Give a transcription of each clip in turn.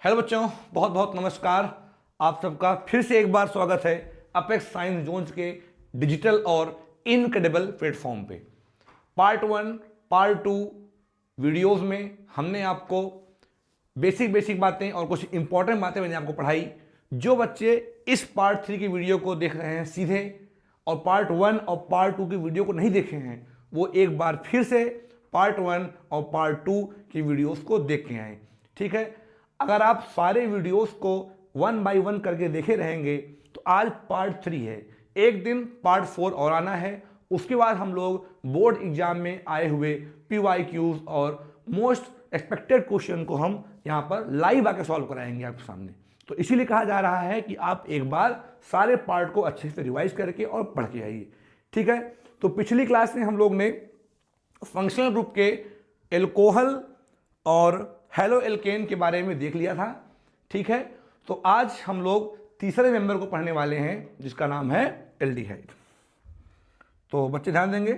Hello बच्चों, बहुत बहुत नमस्कार। आप सबका फिर से एक बार स्वागत है अपेक्स साइंस जोन्स के डिजिटल और इनक्रेडिबल प्लेटफॉर्म पे। पार्ट 1, पार्ट 2 वीडियोस में हमने आपको बेसिक बातें और कुछ इंपॉर्टेंट बातें मैंने आपको पढ़ाई। जो बच्चे इस पार्ट 3 की वीडियो को देख रहे हैं सीधे और पार्ट 1 और पार्ट 2 की वीडियो को नहीं देखे हैं, वो एक बार फिर से पार्ट 1 और पार्ट 2 की वीडियोस को देख के आए। ठीक है, अगर आप सारे वीडियोस को 1 बाय 1 करके देखे रहेंगे तो आज पार्ट 3 है, एक दिन पार्ट 4 और आना है। उसके बाद हम लोग बोर्ड एग्जाम में आए हुए PYQs और मोस्ट एक्सपेक्टेड क्वेश्चन को हम यहाँ पर लाइव आके सॉल्व कराएंगे आपके सामने। तो इसीलिए कहा जा रहा है कि आप एक बार सारे पार्ट को अच्छे से रिवाइज करके और पढ़ के आइए। ठीक है, तो पिछली क्लास में हम लोग ने फंक्शनल ग्रुप के एल्कोहल और हेलो एल्केन के बारे में देख लिया था। ठीक है, तो आज हम लोग तीसरे मेंबर को पढ़ने वाले हैं जिसका नाम है एल्डिहाइड। तो बच्चे ध्यान देंगे।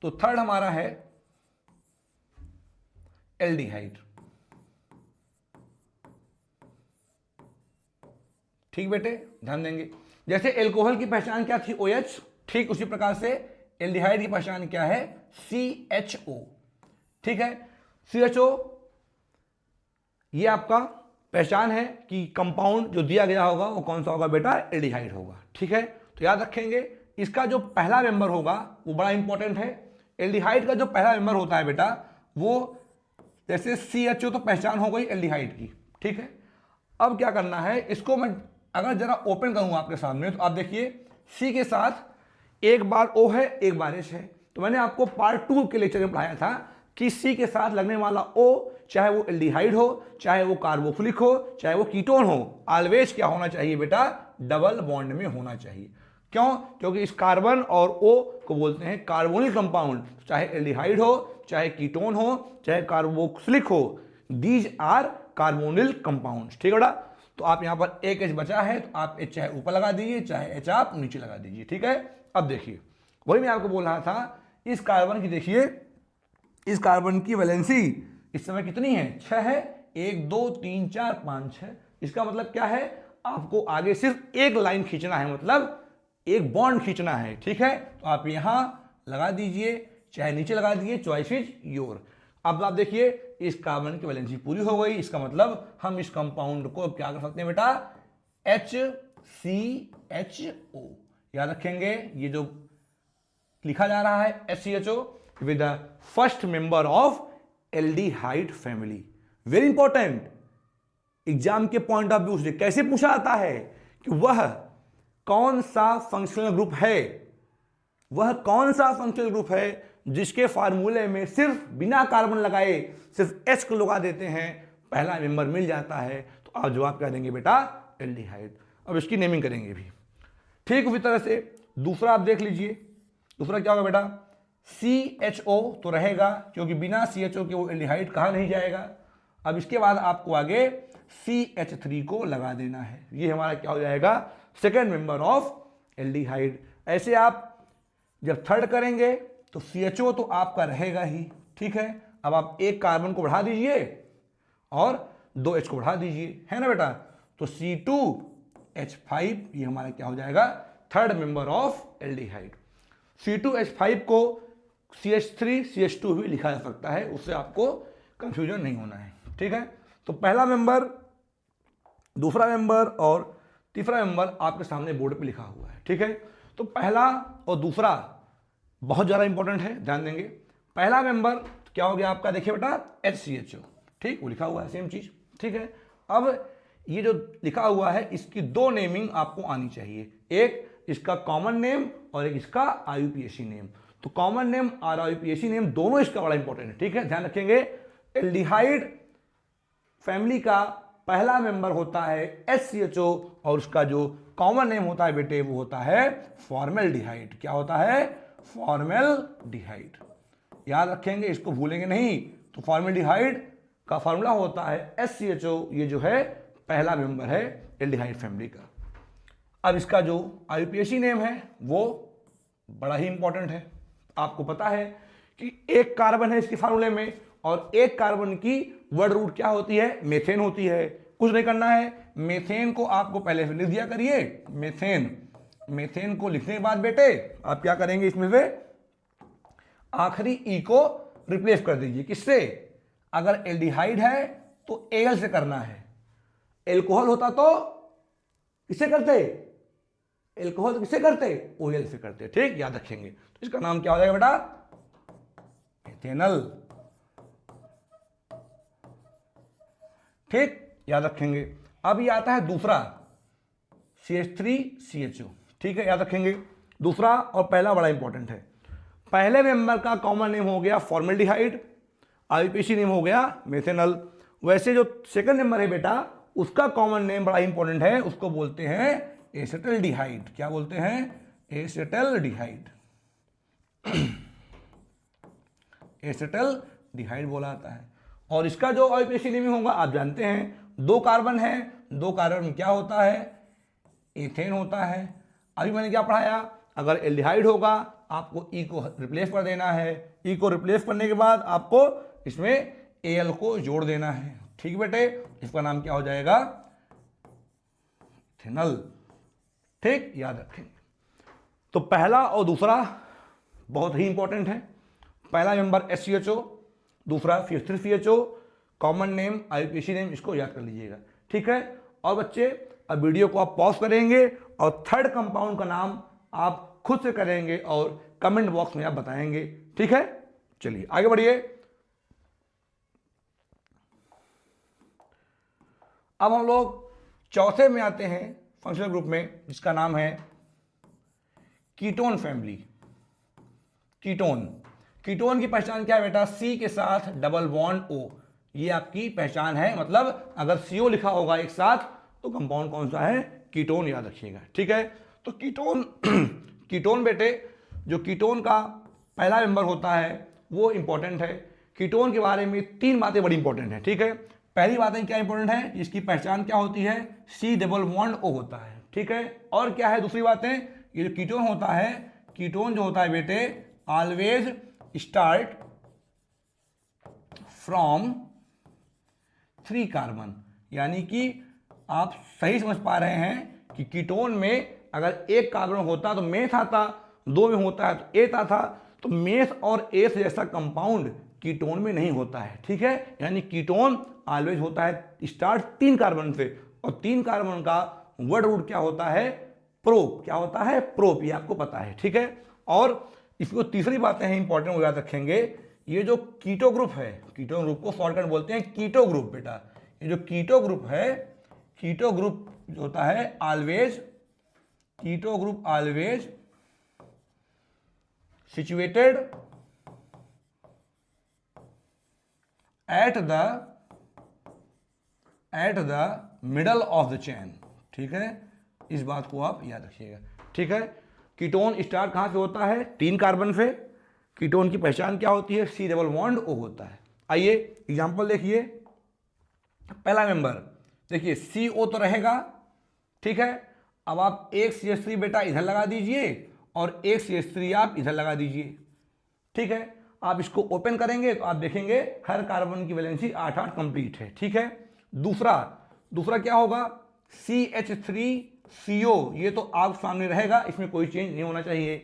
तो थर्ड हमारा है एल्डिहाइड। ठीक बेटे, ध्यान देंगे। जैसे एल्कोहल की पहचान क्या थी? OH। ठीक उसी प्रकार से एल्डिहाइड की पहचान क्या है? CHO। ठीक है, CHO ये आपका पहचान है कि कंपाउंड जो दिया गया होगा वो कौन सा होगा बेटा? एल्डिहाइड होगा। ठीक है, तो याद रखेंगे इसका जो पहला मेंबर होगा वो बड़ा इंपॉर्टेंट है। एल्डिहाइड का जो पहला मेंबर होता है बेटा वो, जैसे CHO तो पहचान हो गई एल्डिहाइड की। ठीक है, अब क्या करना है, इसको मैं अगर जरा ओपन करूंगा आपके सामने तो आप देखिए C के साथ एक बार O है, एक बार H है। तो मैंने आपको पार्ट 2 के लेक्चर में पढ़ाया था कि C के साथ लगने वाला O, चाहे वो एल्डिहाइड हो, चाहे वो कार्बोक्सिलिक हो, चाहे वो कीटोन हो, ऑलवेज क्या होना चाहिए बेटा? डबल बॉन्ड में होना चाहिए। क्यों? क्योंकि इस कार्बन और O को बोलते हैं कार्बोनिल कंपाउंड। चाहे एल्डिहाइड हो, चाहे कीटोन हो, चाहे कार्बोक्सिलिक हो, दीज आर कार्बोनिल कंपाउंड। ठीक है बेटा, तो आप यहां पर एक H बचा है तो आप H चाहे ऊपर लगा दीजिए, चाहे H आप नीचे लगा दीजिए। ठीक है, अब देखिए वही मैं आपको बोल रहा था, इस कार्बन की देखिए, इस कार्बन की वैलेंसी इस समय कितनी है? 6 है। 1 2 3 4 5 6। इसका मतलब क्या है? आपको आगे सिर्फ एक लाइन खींचना है, मतलब एक बॉन्ड खींचना है। ठीक है, तो आप यहां लगा दीजिए, चाहे नीचे लगा दीजिए, चॉइस इज योर। अब आप देखिए इस कार्बन की वैलेंसी पूरी हो गई। इसका मतलब हम इस कंपाउंड को क्या कर सकते हैं बेटा? HCHO। याद रखेंगे ये जो लिखा जा रहा है HCHO with the first member of aldehyde family. Very important, exam के पॉइंट ऑफ व्यू से कैसे पूछा जाता है कि वह कौन सा फंक्शनल ग्रुप है, वह कौन सा फंक्शनल ग्रुप है जिसके फार्मूले में सिर्फ बिना कार्बन लगाए सिर्फ H को लगा देते हैं, पहला मेंबर मिल जाता है। तो आप जवाब क्या देंगे बेटा? एल्डिहाइड। अब इसकी नेमिंग करेंगे भी। ठीक उसी तरह से दूसरा आप देख लीजिए, दूसरा क्या होगा बेटा? CHO तो रहेगा क्योंकि बिना CHO के वो एल्डिहाइड कहा नहीं जाएगा। अब इसके बाद आपको आगे CH3 को लगा देना है। ये हमारा क्या हो जाएगा? Second member of aldehyde. ऐसे आप जब थर्ड करेंगे तो CHO तो आपका रहेगा ही। ठीक है, अब आप एक कार्बन को बढ़ा दीजिए और 2 H को बढ़ा दीजिए, है ना बेटा? तो C2H5 ये हमारा क्या हो जाएगा? Third member of aldehyde. C2H5 को CH3 CH2 भी लिखा जा सकता है, उससे आपको कंफ्यूजन नहीं होना है। ठीक है, तो पहला मेंबर, दूसरा मेंबर और तीसरा मेंबर आपके सामने बोर्ड पे लिखा हुआ है। ठीक है, तो पहला और दूसरा बहुत ज़्यादा इंपॉर्टेंट है, ध्यान देंगे। पहला मेंबर क्या हो गया आपका? देखिए बेटा HCHO। ठीक, वो लिखा हुआ है सेम चीज। ठीक है, अब ये जो लिखा हुआ है इसकी 2 नेमिंग आपको आनी चाहिए, एक इसका कॉमन नेम और एक इसका IUPAC नेम। तो कॉमन नेम और IUPAC नेम दोनों इसका बड़ा इंपॉर्टेंट है। ठीक है, ध्यान रखेंगे एल्डिहाइड फैमिली का पहला मेंबर होता है HCHO और उसका जो कॉमन नेम होता है बेटे वो होता है फॉर्मेल्डिहाइड। क्या होता है? फॉर्मेल्डिहाइड। याद रखेंगे, इसको भूलेंगे नहीं। तो फॉर्मेल्डिहाइड का फॉर्मूला होता है HCHO, ये जो है पहला मेंबर है एल्डिहाइड फैमिली का। अब इसका जो IUPAC नेम है वो बड़ा ही इंपॉर्टेंट है। आपको पता है कि एक कार्बन है इसके फार्मूले में, और एक कार्बन की वर्ड रूट क्या होती है, मेथेन होती है। कुछ नहीं करना है, मेथेन को आपको पहले से लिख दिया करिए। मेथेन को लिखने के बाद बेटे आप क्या करेंगे, इसमें से आखिरी ई को रिप्लेस कर दीजिए। किससे? अगर एल्डिहाइड है तो एल से करना है, एल्कोहल होता तो किससे करते, एल्कोहल तो किससे करते, ओएल से करते। ठीक, याद रखेंगे। तो इसका नाम क्या हो जाएगा बेटा, एथेनल। ठीक, याद रखेंगे। अब ये आता है दूसरा CH3CHO। ठीक है, याद रखेंगे। दूसरा और पहला बड़ा इंपॉर्टेंट है। पहले मेंबर का कॉमन नेम हो गया फॉर्मेल्डिहाइड, आईपीसी नेम हो गया मेथेनल। वैसे जो सेकंड नंबर है बेटा, उसका कॉमन नेम बड़ा इंपॉर्टेंट है, उसको बोलते हैं एसिटल्डिहाइड। क्या बोलते हैं? एसिटल्डिहाइड। एसिटल्डिहाइड बोला जाता है। और इसका जो आईपीसी नेम होगा आप जानते हैं, 2 कार्बन है, 2 कार्बन में क्या होता है, एथेन होता है। अभी मैंने क्या पढ़ाया, अगर एल्डिहाइड होगा आपको ई को रिप्लेस कर देना है, ई को रिप्लेस करने के बाद आपको इसमें एल को जोड़ देना है। ठीक बेटे, इसका नाम क्या हो जाएगा, इथेनल। ठीक, याद रखेंगे। तो पहला और दूसरा बहुत ही इंपॉर्टेंट है। पहला मेंबर SCHO, दूसरा CH3CHO, common name IPC name, इसको याद कर लीजिएगा। ठीक है। और बच्चे अब वीडियो को आप पॉज करेंगे और थर्ड कंपाउंड का नाम आप खुद से करेंगे और कमेंट बॉक्स में आप बताएंगे। ठीक है, चलिए आगे बढ़िए। अब हम लोग चौथे में आते हैं फंक्शनल ग्रुप में, जिसका नाम है कीटोन फैमिली। कीटोन की पहचान क्या है बेटा, C के साथ डबल बॉन्ड O, ये आपकी पहचान है। मतलब अगर CO लिखा होगा एक साथ तो कंपाउंड कौन सा है, कीटोन, याद रखिएगा। ठीक है, तो कीटोन बेटे, जो कीटोन का पहला मेंबर होता है वो इंपॉर्टेंट है। कीटोन के बारे में 3 बातें बड़ी इंपॉर्टेंट है। ठीक है, पहली बातें क्या इंपॉर्टेंट है, इसकी पहचान क्या होती है, C डबल बॉन्ड O होता है। ठीक है, और क्या है दूसरी बातें, ये जो कीटोन होता है, कीटोन जो होता है बेटे, ऑलवेज स्टार्ट फ्रॉम 3 कार्बन। यानी कि आप सही समझ पा रहे हैं कि कीटोन में अगर 1 कार्बन होता तो मेथ आता, 2 में होता है तो एथ आता। तो मेथ और एथ जैसा कंपाउंड कीटोन में नहीं होता है। ठीक है, यानी कीटोन ऑलवेज होता है स्टार्ट 3 कार्बन से, और 3 कार्बन का वर्ड रूट क्या होता है, प्रोप। क्या होता है, प्रोप, ये आपको पता है। ठीक है, और इसको तीसरी बातें हैं इंपॉर्टेंट, वो याद रखेंगे। ये जो कीटो ग्रुप है, कीटो ग्रुप को शॉर्टकट बोलते हैं कीटो ग्रुप बेटा। ये जो कीटो ग्रुप है, कीटो ग्रुप जो होता है always, keto group always situated at the middle of the chain. ठीक है, इस बात को आप याद रखिएगा। ठीक है, कीटोन स्टार्ट कहां से होता है, 3 कार्बन से। कीटोन की पहचान क्या होती है, C डबल बॉन्ड O होता है। आइए एग्जांपल देखिए। पहला मेंबर देखिए, CO तो रहेगा। ठीक है, अब आप एक CH3 बेटा इधर लगा दीजिए और एक CH3 आप इधर लगा दीजिए। ठीक है, आप इसको ओपन करेंगे तो आप देखेंगे हर कार्बन की वैलेंसी 8-8 कंप्लीट है। ठीक है, दूसरा क्या होगा, CH3CO, ये तो आप सामने रहेगा, इसमें कोई चेंज नहीं होना चाहिए।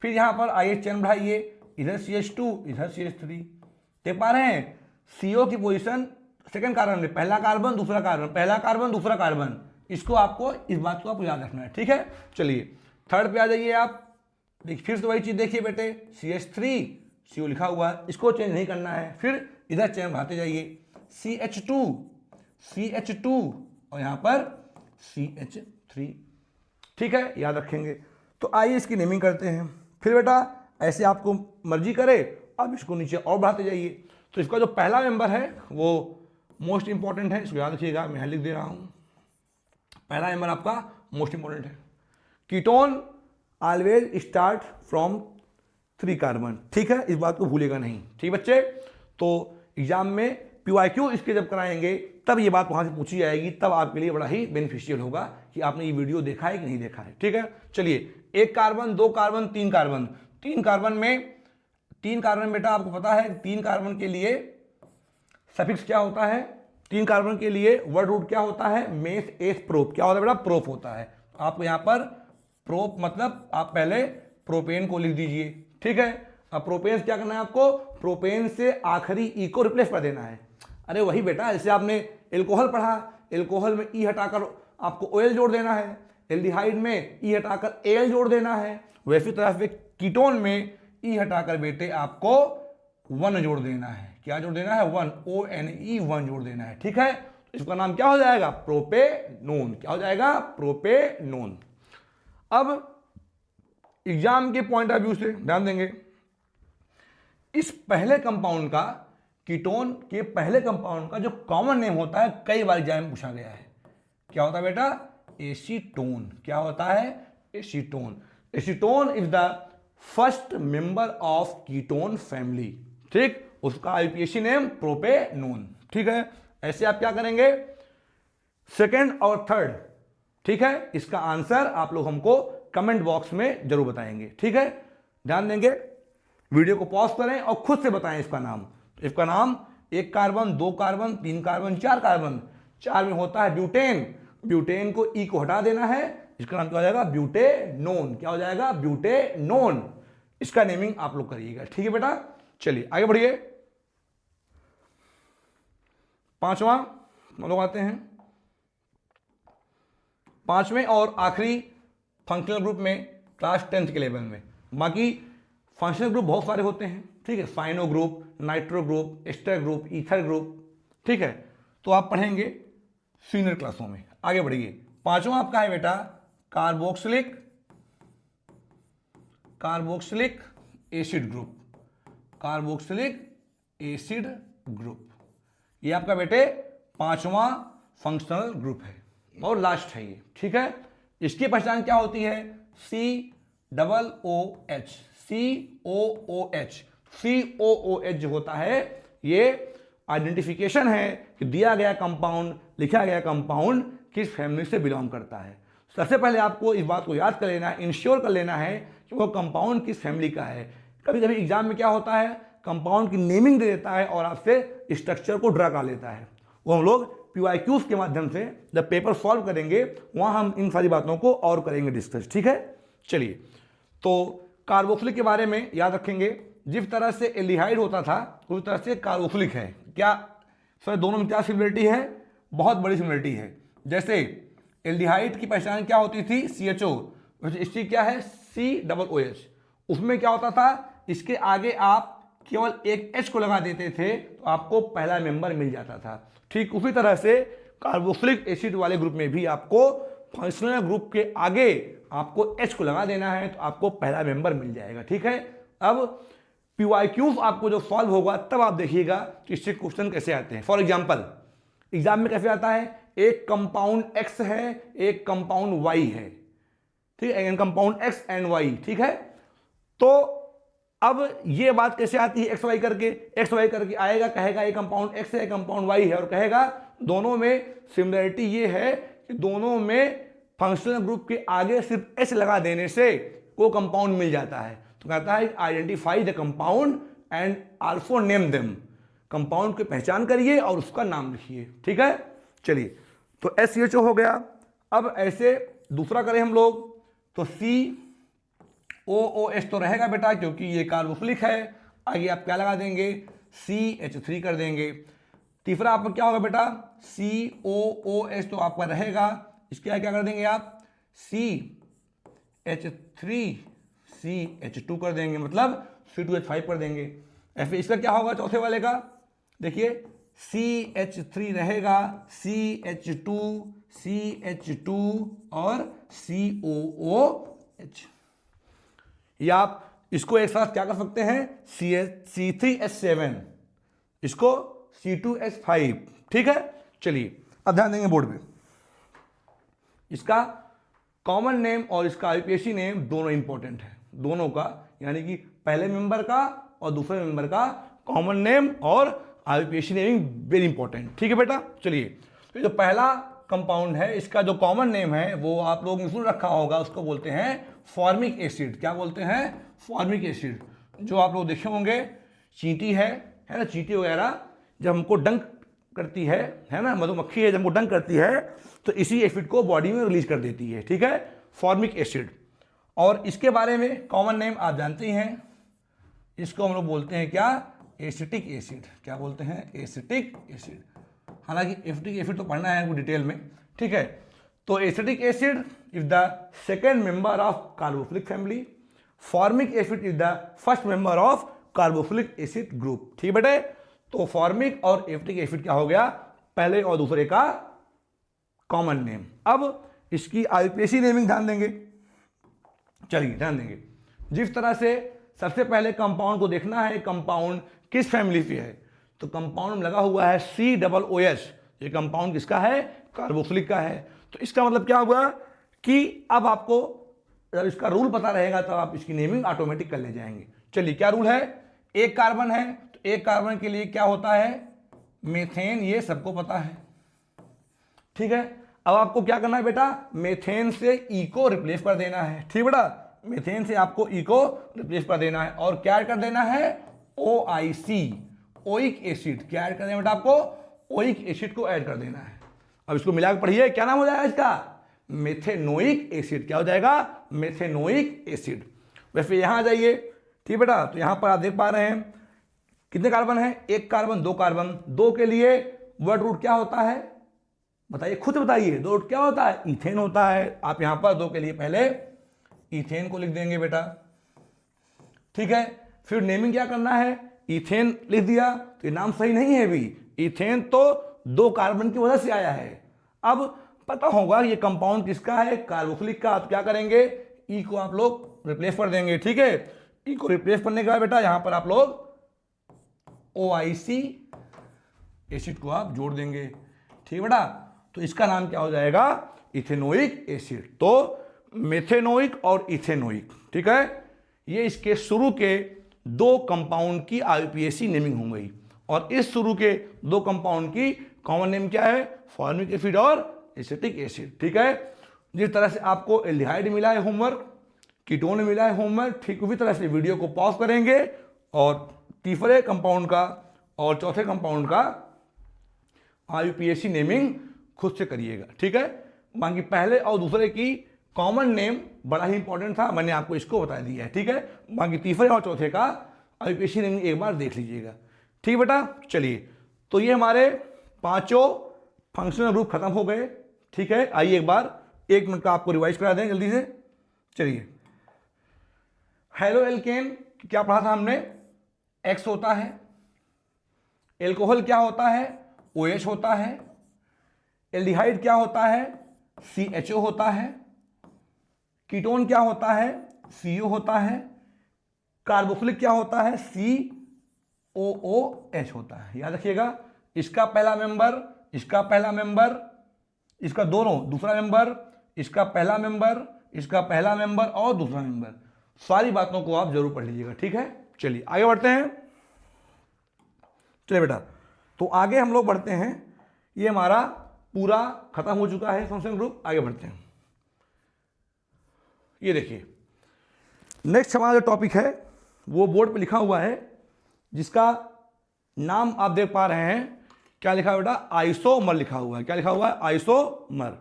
फिर यहाँ पर आइए चेन बढ़ाइए, इधर CH2 इधर CH3, देख पा रहे हैं CO की पोजीशन सेकंड कार्बन में, पहला कार्बन दूसरा कार्बन, पहला कार्बन दूसरा कार्बन, इसको आपको, इस बात को आपको याद रखना है। ठीक है, चलिए थर्ड पे आ जाइए आप। देखिए फिर से वही चीज़ देखिए बेटे, CH3 CO लिखा हुआ है, इसको चेंज नहीं करना है। फिर इधर चेन बढ़ाते जाइए, CH2 और यहाँ पर CH3। ठीक है, याद रखेंगे। तो आइए इसकी नेमिंग करते हैं। फिर बेटा ऐसे आपको मर्जी करे, आप इसको नीचे और बढ़ाते जाइए। तो इसका जो पहला मेंबर है वो मोस्ट इंपॉर्टेंट है, इसको याद रखिएगा, मैं यहाँ लिख दे रहा हूँ। पहला मेंबर आपका मोस्ट इंपॉर्टेंट है। Ketone always start from 3 carbon. ठीक है, इस बात को भूलेगा नहीं। ठीक बच्चे, तो एग्जाम में PYQ इसके जब कराएंगे तब ये बात वहाँ से पूछी जाएगी, तब आपके लिए बड़ा ही बेनिफिशियल होगा कि आपने ये वीडियो देखा है कि नहीं देखा है। ठीक है, चलिए 1 कार्बन 2 कार्बन 3 कार्बन, 3 कार्बन में बेटा आपको पता है 3 कार्बन के लिए सफिक्स क्या होता है, 3 कार्बन के लिए वर्ड रूट क्या होता है, मेस एस प्रोप, क्या होता है बेटा, प्रोप होता है। आपको यहाँ पर प्रोप मतलब आप पहले प्रोपेन को लिख दीजिए, ठीक है। अब प्रोपेन से क्या करना है आपको, प्रोपेन से आखिरी ई को रिप्लेस कर देना है। अरे वही बेटा, जैसे आपने एल्कोहल पढ़ा, एल्कोहल में ई हटाकर आपको ओएल जोड़ देना है, एल्डिहाइड में ई हटाकर एल जोड़ देना है, वैसी तरह से कीटोन में ई हटाकर बेटे आपको 1 जोड़ देना है। क्या जोड़ देना है, 1, ONE 1 जोड़ देना है, ठीक है। तो इसका नाम क्या हो जाएगा, प्रोपेनोन। क्या हो जाएगा, प्रोपेनोन। अब एग्जाम के पॉइंट ऑफ व्यू से ध्यान देंगे, इस पहले कंपाउंड का, कीटोन के पहले कंपाउंड का जो कॉमन नेम होता है, कई बार एग्जाम में पूछा गया है। क्या होता है बेटा, एसीटोन। क्या होता है, acetone. Acetone is the first member of ketone family, ठीक। उसका आईपीएसी नेम प्रोपेनोन, ठीक है। ऐसे आप क्या करेंगे, सेकेंड और थर्ड, ठीक है। इसका आंसर आप लोग हमको कमेंट बॉक्स में जरूर बताएंगे, ठीक है। ध्यान देंगे, वीडियो को पॉज करें और खुद से बताएं इसका नाम। तो इसका नाम 1 कार्बन, 2 कार्बन, 3 कार्बन, 4 कार्बन, 4 में होता है ब्यूटेन। ब्यूटेन को ई को हटा देना है, इसका नाम क्या हो जाएगा, ब्यूटेनोन। क्या हो जाएगा, ब्यूटेनोन। इसका नेमिंग आप लोग करिएगा, ठीक है बेटा। चलिए आगे बढ़िए, 5वां हम लोग आते हैं। 5वें और आखिरी फंक्शनल ग्रुप में क्लास 10th के लेवल में। बाकी फंक्शनल ग्रुप बहुत सारे होते हैं, ठीक है। Cyano group, nitro group, ester group, ether group, ठीक है। तो आप पढ़ेंगे सीनियर क्लासों में। आगे बढ़िए, 5वां आपका है बेटा carboxylic acid group. Carboxylic acid group, ये आपका बेटे 5वां फंक्शनल ग्रुप है और लास्ट है ये, ठीक है। इसकी पहचान क्या होती है, COOH। COOH जो होता है, ये आइडेंटिफिकेशन है कि दिया गया कंपाउंड, लिखा गया कंपाउंड किस फैमिली से बिलोंग करता है। सबसे पहले आपको इस बात को याद कर लेना है, इंश्योर कर लेना है कि वो कंपाउंड किस फैमिली का है। कभी कभी एग्जाम में क्या होता है, कंपाउंड की नेमिंग दे देता है और आपसे स्ट्रक्चर को ड्रा कर लेता है। वो हम लोग PYQs के माध्यम से जब पेपर सॉल्व करेंगे, वहां हम इन सारी बातों को और करेंगे डिस्कस, ठीक है। चलिए, तो कार्बोक्सिलिक के बारे में याद रखेंगे, जिस तरह से एल्डिहाइड होता था उस तरह से कार्बोक्सिलिक है। क्या सर, दोनों में क्या सिमिलरिटी है, बहुत बड़ी सिमिलरिटी है। जैसे एल्डिहाइड की पहचान क्या होती थी, CHO, इसकी क्या है, COOH। उसमें क्या होता था, इसके आगे आप केवल एक H को लगा देते थे तो आपको पहला मेंबर मिल जाता था। ठीक उसी तरह से कार्बोक्सिलिक एसिड वाले ग्रुप में भी आपको फंक्शनल ग्रुप के आगे आपको H को लगा देना है तो आपको पहला मेंबर मिल जाएगा, ठीक है। अब PYQs आपको जो सॉल्व होगा तब आप देखिएगा कि इससे क्वेश्चन कैसे आते हैं। फॉर एग्जाम्पल, एग्जाम में कैसे आता है, एक कंपाउंड X है, एक कंपाउंड Y है, ठीक है, कंपाउंड X एंड Y, ठीक है। तो अब ये बात कैसे आती है, XY करके आएगा, कहेगा ये कंपाउंड X है, कंपाउंड Y है, और कहेगा दोनों में सिमिलरिटी ये है कि दोनों में फंक्शनल ग्रुप के आगे सिर्फ H लगा देने से वो कंपाउंड मिल जाता है। तो कहता है identify the compound and also name them. Compound की पहचान करिए और उसका नाम लिखिए, ठीक है। चलिए, तो SCHO हो गया। अब ऐसे दूसरा करें हम लोग तो COOH तो रहेगा बेटा क्योंकि ये कार्बोक्सिलिक है, आगे आप क्या लगा देंगे, CH3 कर देंगे। तीसरा आपका क्या होगा बेटा, COOH तो आपका रहेगा, इसके क्या कर देंगे आप, CH3 CH2 कर देंगे, मतलब C2H5 कर देंगे। ऐसे इसका क्या होगा चौथे वाले का, देखिए CH3 रहेगा, CH2 और COOH। या आप इसको एक साथ क्या कर सकते हैं, C3H7, इसको C2H5, ठीक है। चलिए अब ध्यान देंगे बोर्ड पे, इसका कॉमन नेम और इसका आईपीएसी नेम दोनों इंपॉर्टेंट है, दोनों का, यानी कि पहले मेंबर का और दूसरे मेंबर का कॉमन नेम और आईपीएसी नेमिंग वेरी इंपॉर्टेंट, ठीक है बेटा। चलिए, तो जो पहला कंपाउंड है इसका जो कॉमन नेम है वो आप लोगों ने सुन रखा होगा, उसको बोलते हैं फॉर्मिक एसिड। क्या बोलते हैं, फॉर्मिक एसिड। जो आप लोग देखे होंगे चींटी है ना, चींटी वगैरह, जब हमको डंक करती है ना, मधुमक्खी है जब हमको डंक करती है तो इसी एसिड को बॉडी में रिलीज कर देती है, ठीक है, फॉर्मिक एसिड। और इसके बारे में कॉमन नेम आप जानते ही हैं, इसको हम लोग बोलते हैं क्या, एसिटिक एसिड। क्या बोलते हैं, एसिटिक एसिड। हालांकि एसिटिक एसिड तो पढ़ना है वो डिटेल में, ठीक है। तो acetic acid is the second member of carboxylic family, formic acid is the first member of carboxylic acid group, ठीक बेटे। तो फॉर्मिक और एसिटिक एसिड क्या हो गया, पहले और दूसरे का कॉमन नेम। अब इसकी आईपीएसी नेमिंग ध्यान देंगे, चलिए ध्यान देंगे। जिस तरह से सबसे पहले कंपाउंड को देखना है, कंपाउंड किस फैमिली से है, तो कंपाउंड में लगा हुआ है COOH, ये कंपाउंड किसका है, कार्बोफिलिक का है। तो इसका मतलब क्या हुआ कि अब आपको जब इसका रूल पता रहेगा तब आप इसकी नेमिंग ऑटोमेटिक कर ले जाएंगे। चलिए क्या रूल है, एक कार्बन है तो एक कार्बन के लिए क्या होता है, मीथेन, ये सबको पता है, ठीक है। अब आपको क्या करना है बेटा, मीथेन से ई को रिप्लेस कर देना है, ठीक बेटा, मीथेन से आपको ई को रिप्लेस कर देना है और क्या ऐड कर देना है, OIC, ओइक एसिड। क्या ऐड कर देना बेटा, आपको ओइक एसिड को ऐड कर देना है। अब इसको मिलाकर पढ़िए, क्या नाम हो जाएगा इसका, मेथेनोइक एसिड। क्या हो जाएगा, मेथेनोइक एसिड। वैसे यहां आ जाइए, ठीक बेटा, तो यहां पर आप देख पा रहे हैं कितने कार्बन है, एक कार्बन, दो कार्बन, दो के लिए वर्ड रूट क्या होता है, बताइए, खुद बताइए, दो रूट क्या होता है, इथेन होता है। आप यहां पर दो के लिए पहले इथेन को लिख देंगे बेटा, ठीक है। फिर नेमिंग क्या करना है, इथेन लिख दिया, तो ये नाम सही नहीं है अभी, इथेन तो दो कार्बन की वजह से आया है। अब पता होगा ये कंपाउंड किसका है, कार्बोफिलिक का। आप क्या करेंगे, ई को आप लोग रिप्लेस कर देंगे, ठीक है। ई को रिप्लेस करने के बाद बेटा यहां पर आप लोग OIC एसिड को आप जोड़ देंगे, ठीक है बेटा। तो इसका नाम क्या हो जाएगा, इथेनोइक एसिड। तो मेथेनोइक और इथेनोइक, ठीक है, ये इसके शुरू के दो कंपाउंड की आईपीएसी नेमिंग हो गई। और इस शुरू के दो कंपाउंड की कॉमन नेम क्या है, फॉर्मिक एसिड और एसिटिक एसिड, ठीक है। जिस तरह से आपको एल्डिहाइड मिला है होमवर्क, कीटोन मिला है होमवर्क, ठीक उसी तरह से वीडियो को पॉज करेंगे और तीसरे कंपाउंड का और चौथे कंपाउंड का आईपीएसी नेमिंग खुद से करिएगा, ठीक है। बाकी पहले और दूसरे की कॉमन नेम बड़ा ही इंपॉर्टेंट था, मैंने आपको इसको बता दिया है, ठीक है। बाकी तीसरे और चौथे का आईपीएसी नेमिंग एक बार देख लीजिएगा, ठीक बेटा। चलिए, तो ये हमारे पांचों फंक्शनल ग्रुप खत्म हो गए, ठीक है। आइए एक बार 1 मिनट का आपको रिवाइज करा दें जल्दी से। चलिए, हेलो एल्केन क्या पढ़ा था हमने, X होता है, एल्कोहल क्या होता है, OH होता है, एल्डिहाइड क्या होता है, CHO होता है, कीटोन क्या होता है, CO होता है, कार्बोफिलिक क्या होता है, COOH होता है। याद रखिएगा, इसका पहला मेंबर, इसका पहला मेंबर, इसका दोनों दूसरा मेंबर, इसका पहला मेंबर, इसका पहला मेंबर और दूसरा मेंबर, सारी बातों को आप जरूर पढ़ लीजिएगा, ठीक है। चलिए आगे बढ़ते हैं। चलिए बेटा, तो आगे हम लोग बढ़ते हैं, ये हमारा पूरा खत्म हो चुका है फंक्शन ग्रुप। आगे बढ़ते हैं, ये देखिए नेक्स्ट हमारा जो टॉपिक है वो बोर्ड पे लिखा हुआ है, जिसका नाम आप देख पा रहे हैं, क्या लिखा है बेटा, आइसोमर लिखा हुआ है। क्या लिखा हुआ है, आइसोमर।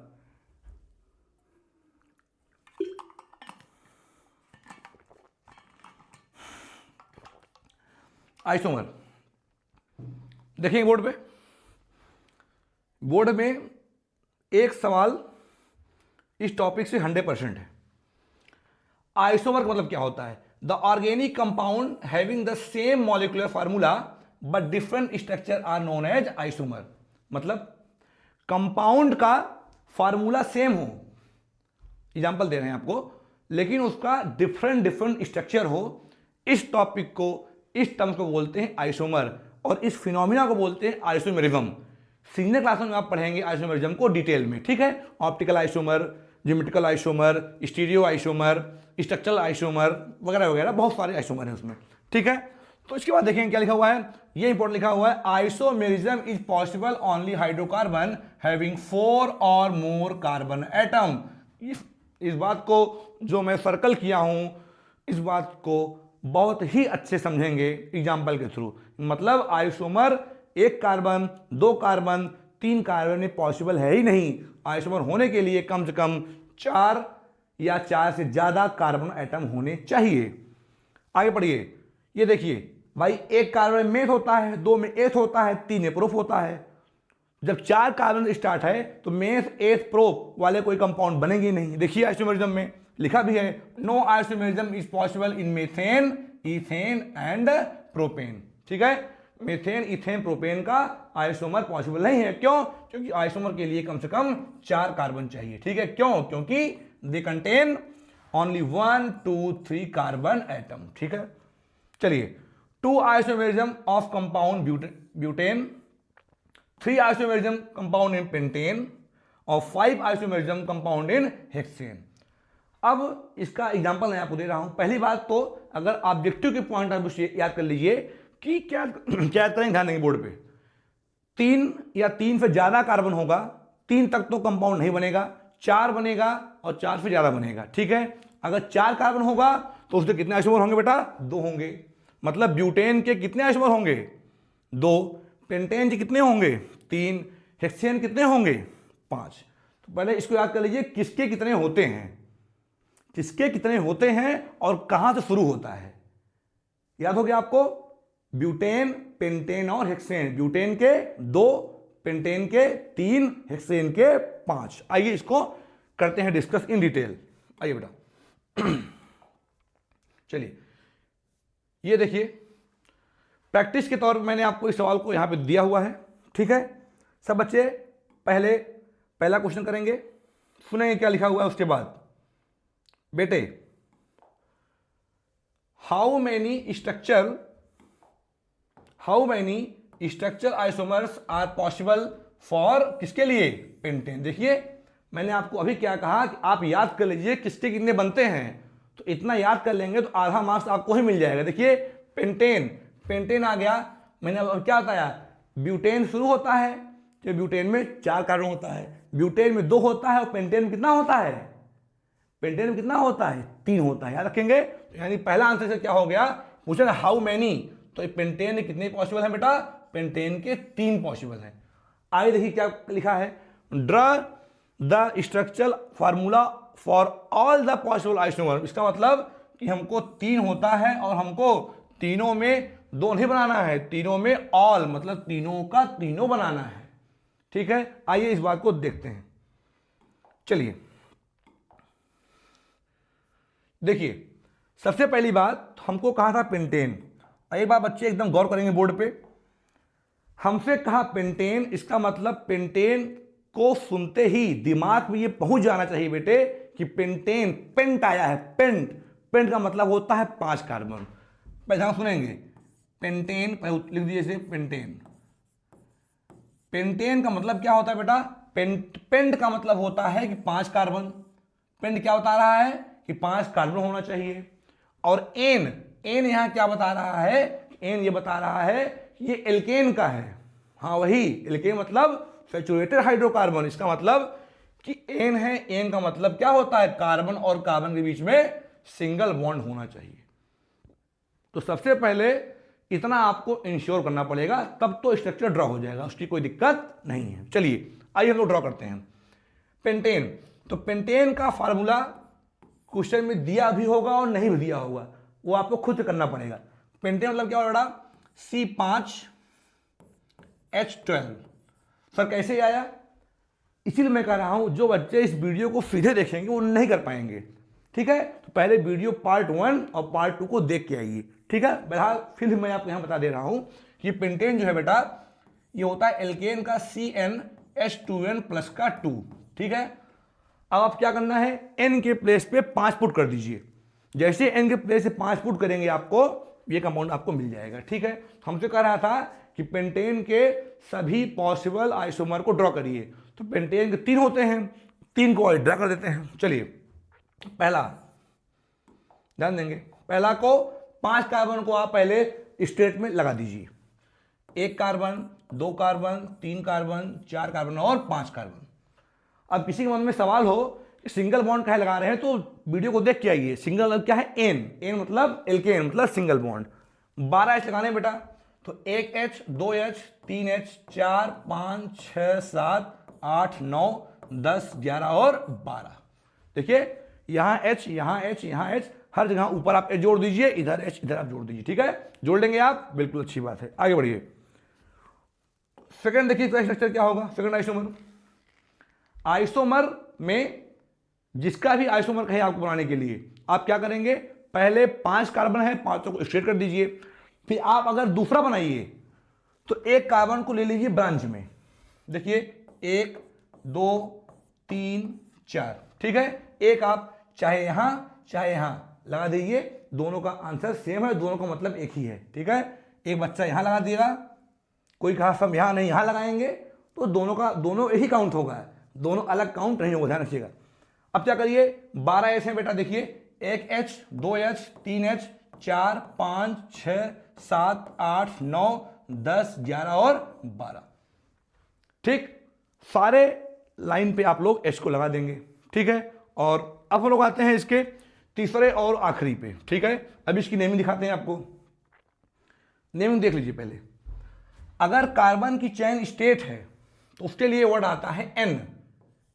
आइसोमर देखिए बोर्ड पे, बोर्ड में एक सवाल इस टॉपिक से 100% है। आइसोमर का मतलब क्या होता है, the organic compound having the same molecular formula but different structure are known as isomer. मतलब कंपाउंड का फार्मूला सेम हो, एग्जांपल दे रहे हैं आपको, लेकिन उसका डिफरेंट स्ट्रक्चर हो। इस टॉपिक को, इस टर्म को बोलते हैं आइसोमर और इस फिनोमिना को बोलते हैं आइसोमेरिज्म। सीनियर क्लास में आप पढ़ेंगे आइसोमेरिज्म को डिटेल में, ठीक है। Optical isomer, geometrical isomer, stereo isomer, structural isomer वगैरह वगैरह, बहुत सारे आइसोमर हैं उसमें, ठीक है। तो इसके बाद देखेंगे क्या लिखा हुआ है, ये इंपॉर्टेंट लिखा हुआ है, isomerism is possible only hydrocarbon having 4 और मोर कार्बन एटम। इस बात को जो मैं सर्कल किया हूं, इस बात को बहुत ही अच्छे समझेंगे एग्जाम्पल के थ्रू। मतलब आइसोमर एक कार्बन, दो कार्बन, तीन कार्बन में पॉसिबल है ही नहीं। आइसोमर होने के लिए कम से कम 4 या 4 से ज़्यादा कार्बन एटम होने चाहिए। आगे पढ़िए, ये देखिए भाई, एक कार्बन में मेथ होता है, दो में एथ होता है, तीन में प्रोप होता है। जब 4 कार्बन स्टार्ट है तो मेथ एथ प्रोप वाले कोई कंपाउंड बनेंगे नहीं। देखिए आइसोमरिज्म में लिखा भी है, no isomerism is possible in methane, ethane and propane. ठीक है, मीथेन, इथेन, प्रोपेन का आइसोमर पॉसिबल नहीं है। क्यों? क्योंकि आइसोमर के लिए कम से कम 4 कार्बन चाहिए। ठीक है, क्यों? क्योंकि they contain only 1, 2, 3 carbon atom. ठीक है, चलिए, 2 isomerism of compound butane, 3 isomerism compound in pentane और 5 आइसोमरिज्म कंपाउंड इन हेक्सेन। अब इसका एग्जांपल मैं आपको दे रहा हूं। पहली बात तो अगर ऑब्जेक्टिव के पॉइंट आप याद कर लीजिए कि क्या क्या करेंगे, ध्यान देंगे बोर्ड पे। 3 या 3 से ज्यादा कार्बन होगा, 3 तक तो कंपाउंड नहीं बनेगा, 4 बनेगा और 4 से ज्यादा बनेगा। ठीक है, अगर 4 कार्बन होगा तो उसके कितने आइसोमर होंगे बेटा? 2 होंगे। मतलब ब्यूटेन के कितने आइसोमर होंगे? 2। पेंटेन के कितने होंगे? 3। हेक्सेन कितने होंगे? 5। तो पहले इसको याद कर लीजिए, किसके कितने होते हैं, किसके कितने होते हैं और कहां से शुरू होता है। याद हो गया आपको? ब्यूटेन, पेंटेन और हेक्सेन। ब्यूटेन के 2, पेंटेन के 3, हेक्सेन के 5। आइए इसको करते हैं डिस्कस इन डिटेल। आइए बेटा चलिए, ये देखिए प्रैक्टिस के तौर पर मैंने आपको इस सवाल को यहां पे दिया हुआ है। ठीक है, सब बच्चे पहला क्वेश्चन करेंगे, सुनेंगे क्या लिखा हुआ है। उसके बाद बेटे, how many structure isomers are possible for, किसके लिए? पेंटेन। देखिए मैंने आपको अभी क्या कहा कि आप याद कर लीजिए किसके कितने बनते हैं, तो इतना याद कर लेंगे तो आधा मार्क्स आपको ही मिल जाएगा। देखिए पेंटेन आ गया, मैंने अब क्या बताया, ब्यूटेन शुरू होता है तो ब्यूटेन में 4 कार्बन होता है, ब्यूटेन में 2 होता है और पेंटेन में कितना होता है? पेंटेन में कितना होता है? 3 होता है। याद रखेंगे, यानी पहला आंसर से क्या हो गया, पूछा ना हाउ मैनी, तो पेंटेन में कितने पॉसिबल है बेटा? पेंटेन के 3 पॉसिबल है। आइए देखिए क्या लिखा है, draw the structural formula for all the possible isomer. इसका मतलब कि हमको 3 होता है और हमको तीनों में 2 नहीं बनाना है, तीनों में ऑल मतलब तीनों का तीनों बनाना है। ठीक है, आइए इस बात को देखते हैं। चलिए देखिए, सबसे पहली बात हमको कहा था पेंटेन। एक बार बच्चे एकदम गौर करेंगे बोर्ड पे, हमसे कहा पेंटेन, इसका मतलब पेंटेन को सुनते ही दिमाग में ये पहुंच जाना चाहिए बेटे कि पेंटेन, पेंट आया है, पेंट का मतलब होता है 5 कार्बन। पहले सुनेंगे, पेंटेन लिख दीजिए इसे, पेंटेन का मतलब क्या होता है बेटा? पेंट का मतलब होता है कि 5 कार्बन। पेंट क्या बता रहा है कि 5 कार्बन होना चाहिए। और एन यहां क्या बता रहा है? एन ये बता रहा है कि ये एल्केन का है। हाँ वही एल्केन मतलब सैचुरेटेड हाइड्रोकार्बन। इसका मतलब कि एन है, एन का मतलब क्या होता है? कार्बन और कार्बन के बीच में सिंगल बॉन्ड होना चाहिए। तो सबसे पहले इतना आपको इंश्योर करना पड़ेगा, तब तो स्ट्रक्चर ड्रॉ हो जाएगा, उसकी कोई दिक्कत नहीं है। चलिए आइए हम लोग ड्रॉ करते हैं पेंटेन। तो पेंटेन का फार्मूला क्वेश्चन में दिया भी होगा और नहीं भी दिया होगा, वो आपको खुद करना पड़ेगा। पेंटेन मतलब क्या होगा बेटा? C5H12। सर कैसे आया? इसीलिए मैं कह रहा हूं जो बच्चे इस वीडियो को सीधे देखेंगे वो नहीं कर पाएंगे। ठीक है, तो पहले वीडियो पार्ट 1 और पार्ट 2 को देख के आइए। ठीक है, बहरहाल फिर मैं आपको यहां बता दे रहा हूं कि पेंटेन जो है बेटा, ये होता है एल्केन का CnH2n+ का 2। ठीक है, अब आप क्या करना है, n के प्लेस पे 5 पुट कर दीजिए। जैसे n के प्लेस से 5 पुट करेंगे आपको ये कंपाउंड आपको मिल जाएगा। ठीक है, हमसे कह रहा था कि पेंटेन के सभी पॉसिबल आइसोमर को ड्रॉ करिए, तो पेंटेन के 3 होते हैं, 3 को ड्रॉ कर देते हैं। चलिए पहला ध्यान देंगे, पहला को 5 कार्बन को आप पहले स्ट्रेट में लगा दीजिए। 1 कार्बन, 2 कार्बन, 3 कार्बन, 4 कार्बन और 5 कार्बन। अब किसी के मन में सवाल हो कि सिंगल बॉन्ड काहे लगा रहे हैं, तो वीडियो को देख के आइए। सिंगल क्या है? एन मतलब एल्केन मतलब सिंगल बॉन्ड। 12 एच लगाने बेटा, तो 1H 2H 3H 4 5 6 7 8 9 10 11 और 12। देखिए यहां H यहां H यहां H, हर जगह ऊपर आप H जोड़ दीजिए, इधर H इधर आप जोड़ दीजिए। ठीक है, जोड़ लेंगे आप, बिल्कुल अच्छी बात है। आगे बढ़िए, सेकंड देखिए इसका स्ट्रक्चर क्या होगा। सेकंड आइसोमर, आइसोमर में जिसका भी आइसोमर कहे आपको बनाने के लिए आप क्या करेंगे, पहले 5 कार्बन है, 5 को स्ट्रेट कर दीजिए। फिर आप अगर दूसरा बनाइए तो एक कार्बन को ले लीजिए ब्रांच में, देखिए 1 2 3 4। ठीक है, एक आप चाहे यहां चाहे यहां लगा दीजिए, दोनों का आंसर सेम है, दोनों का मतलब एक ही है। ठीक है, एक बच्चा यहां लगा दिएगा, कोई कहा सब यहां नहीं यहां लगाएंगे, तो दोनों एक ही काउंट होगा, दोनों अलग काउंट नहीं होगा, ध्यान रखिएगा। अब क्या करिए, 12 ऐसे हैं बेटा, देखिए 1H 2H 3H 4 5 6 7 8 9 10 11 और 12। ठीक, सारे लाइन पे आप लोग H को लगा देंगे। ठीक है, और अब हम लोग आते हैं इसके तीसरे और आखिरी पे। ठीक है, अब इसकी नेमिंग दिखाते हैं आपको। नेमिंग देख लीजिए पहले। अगर कार्बन की चेन स्टेट है तो उसके लिए वर्ड आता है N,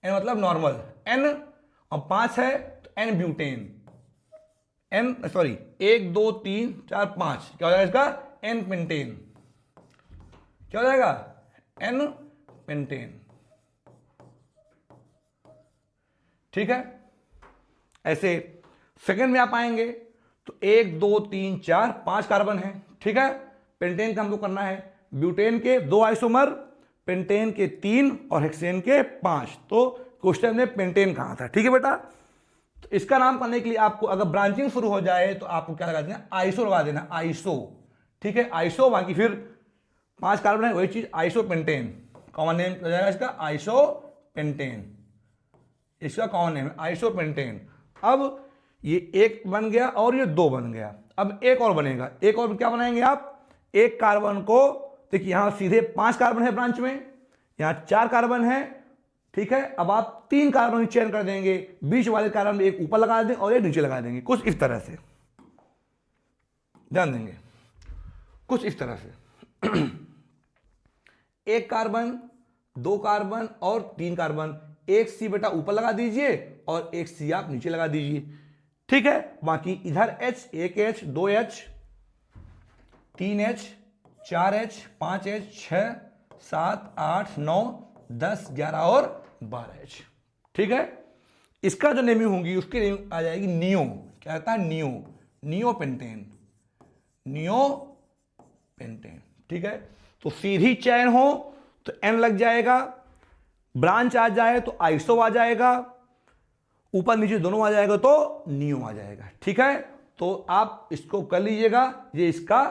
N मतलब नॉर्मल N, और 5 है तो N ब्यूटेन, N सॉरी 1 2 3 4 5, क्या हो जाएगा इसका, N पेंटेन। क्या हो जाएगा, N पेंटेन। ठीक है, ऐसे सेकंड में आप आएंगे तो 1 2 3 4 5 कार्बन है। ठीक है, पेंटेन का हमको करना है, ब्यूटेन के 2 आइसोमर, पेंटेन के 3 और हेक्सेन के 5। तो क्वेश्चन में पेंटेन कहां था। ठीक है बेटा, तो इसका नाम करने के लिए आपको अगर ब्रांचिंग शुरू हो जाए तो आपको क्या लगा देना, आइसो लगा देना, आइसो। ठीक है, आइसो, बाकी फिर 5 कार्बन है वही चीज, आइसो पेंटेन, कॉमन नेम हो जाएगा इसका आइसो पेंटेन, इसका कॉमन नेम है आइसो पेंटेन। अब ये 1 बन गया और ये 2 बन गया, अब एक और बनेगा। एक और क्या बनाएंगे आप, एक कार्बन को, देखिए यहां सीधे 5 कार्बन है ब्रांच में, यहां 4 कार्बन है। ठीक है, अब आप 3 कार्बन चयन कर देंगे, बीच वाले कार्बन में एक ऊपर लगा दें और एक नीचे लगा देंगे, कुछ इस तरह से, ध्यान देंगे, कुछ इस तरह से। एक कार्बन, 2 कार्बन और 3 कार्बन, एक सी बेटा ऊपर लगा दीजिए और एक सी आप नीचे लगा दीजिए। ठीक है, बाकी इधर H 1H 2H 3H 4H 5H 6 7 8 9 10 11 और 12H। ठीक है, इसका जो नेमिंग होगी उसकी नेमिंग आ जाएगी नियो। क्या आता है, neo, neo pentane, neo pentane. ठीक है, तो सीधी चैन हो तो N लग जाएगा, ब्रांच आ जाए तो आइसो आ जाएगा, ऊपर नीचे दोनों आ जाएगा तो नियो आ जाएगा। ठीक है, तो आप इसको कर लीजिएगा, ये इसका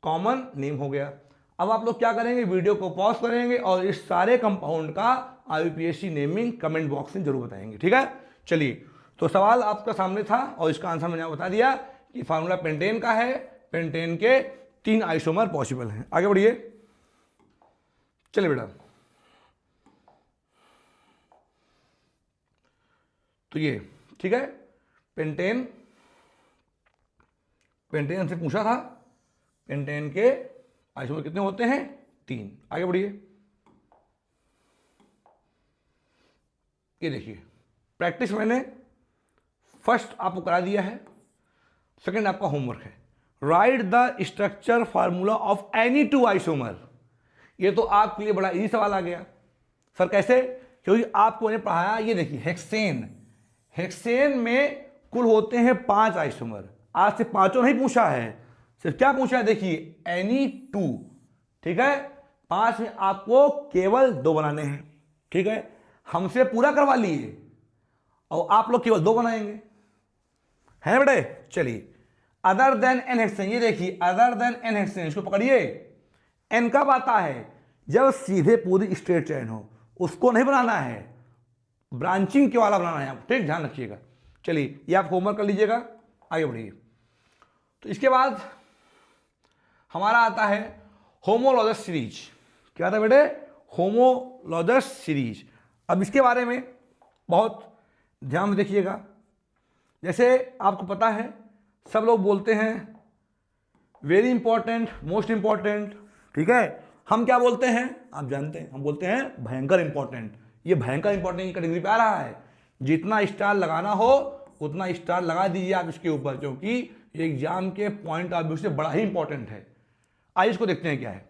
कॉमन नेम हो गया। अब आप लोग क्या करेंगे, वीडियो को पॉज करेंगे और इस सारे कंपाउंड का IUPAC नेमिंग कमेंट बॉक्स में जरूर बताएंगे। ठीक है, चलिए, तो सवाल आपका सामने था और इसका आंसर मैंने बता दिया कि फार्मूला पेंटेन का है, पेंटेन के 3 आइसोमर पॉसिबल हैं। आगे बढ़िए, चलिए बेटा, तो ये ठीक है, पेंटेन, पेंटेन हमसे पूछा था, पेंटेन के आइसोमर कितने होते हैं, 3। आगे बढ़िए, ये देखिए प्रैक्टिस मैंने फर्स्ट आपको करा दिया है, सेकंड आपका होमवर्क है, right the structure formula of any 2 isomer. ये तो आपके लिए बड़ा इजी सवाल आ गया। सर कैसे, क्योंकि आपको मैंने पढ़ाया, ये देखिए हेक्सेन, हेक्सेन में कुल होते हैं 5 आइसोमर, आज से 5 नहीं पूछा है, सिर्फ क्या पूछा है, देखिए एनी 2। ठीक है, 5 में आपको केवल 2 बनाने हैं। ठीक है, हमसे पूरा करवा लिए और आप लोग केवल 2 बनाएंगे, है बेटे। चलिए, अदर देन एन हेक्सेन, ये देखिए अदर देन एन हेक्सेन, इसको पकड़िए। एन कब आता है, जब सीधे पूरी स्ट्रेट चेन हो, उसको नहीं बनाना है, ब्रांचिंग के वाला बनाना है आप। ठीक, ध्यान रखिएगा। चलिए, ये आप होमवर्क कर लीजिएगा, आगे बढ़िए। तो इसके बाद हमारा आता है होमोलॉजस सीरीज। क्या आता है बेटे, होमोलॉजस सीरीज। अब इसके बारे में बहुत ध्यान में देखिएगा। जैसे आपको पता है, सब लोग बोलते हैं वेरी इंपॉर्टेंट, मोस्ट इंपॉर्टेंट, ठीक है। हम क्या बोलते हैं आप जानते हैं, हम बोलते हैं भयंकर इंपॉर्टेंट। ये भयंकर इंपॉर्टेंट की कैटेगरी पे आ रहा है। जितना स्टार लगाना हो उतना स्टार लगा दीजिए आप इसके ऊपर, क्योंकि ये एग्जाम के पॉइंट ऑफ व्यू से बड़ा ही इंपॉर्टेंट है। आइए इसको देखते हैं क्या है।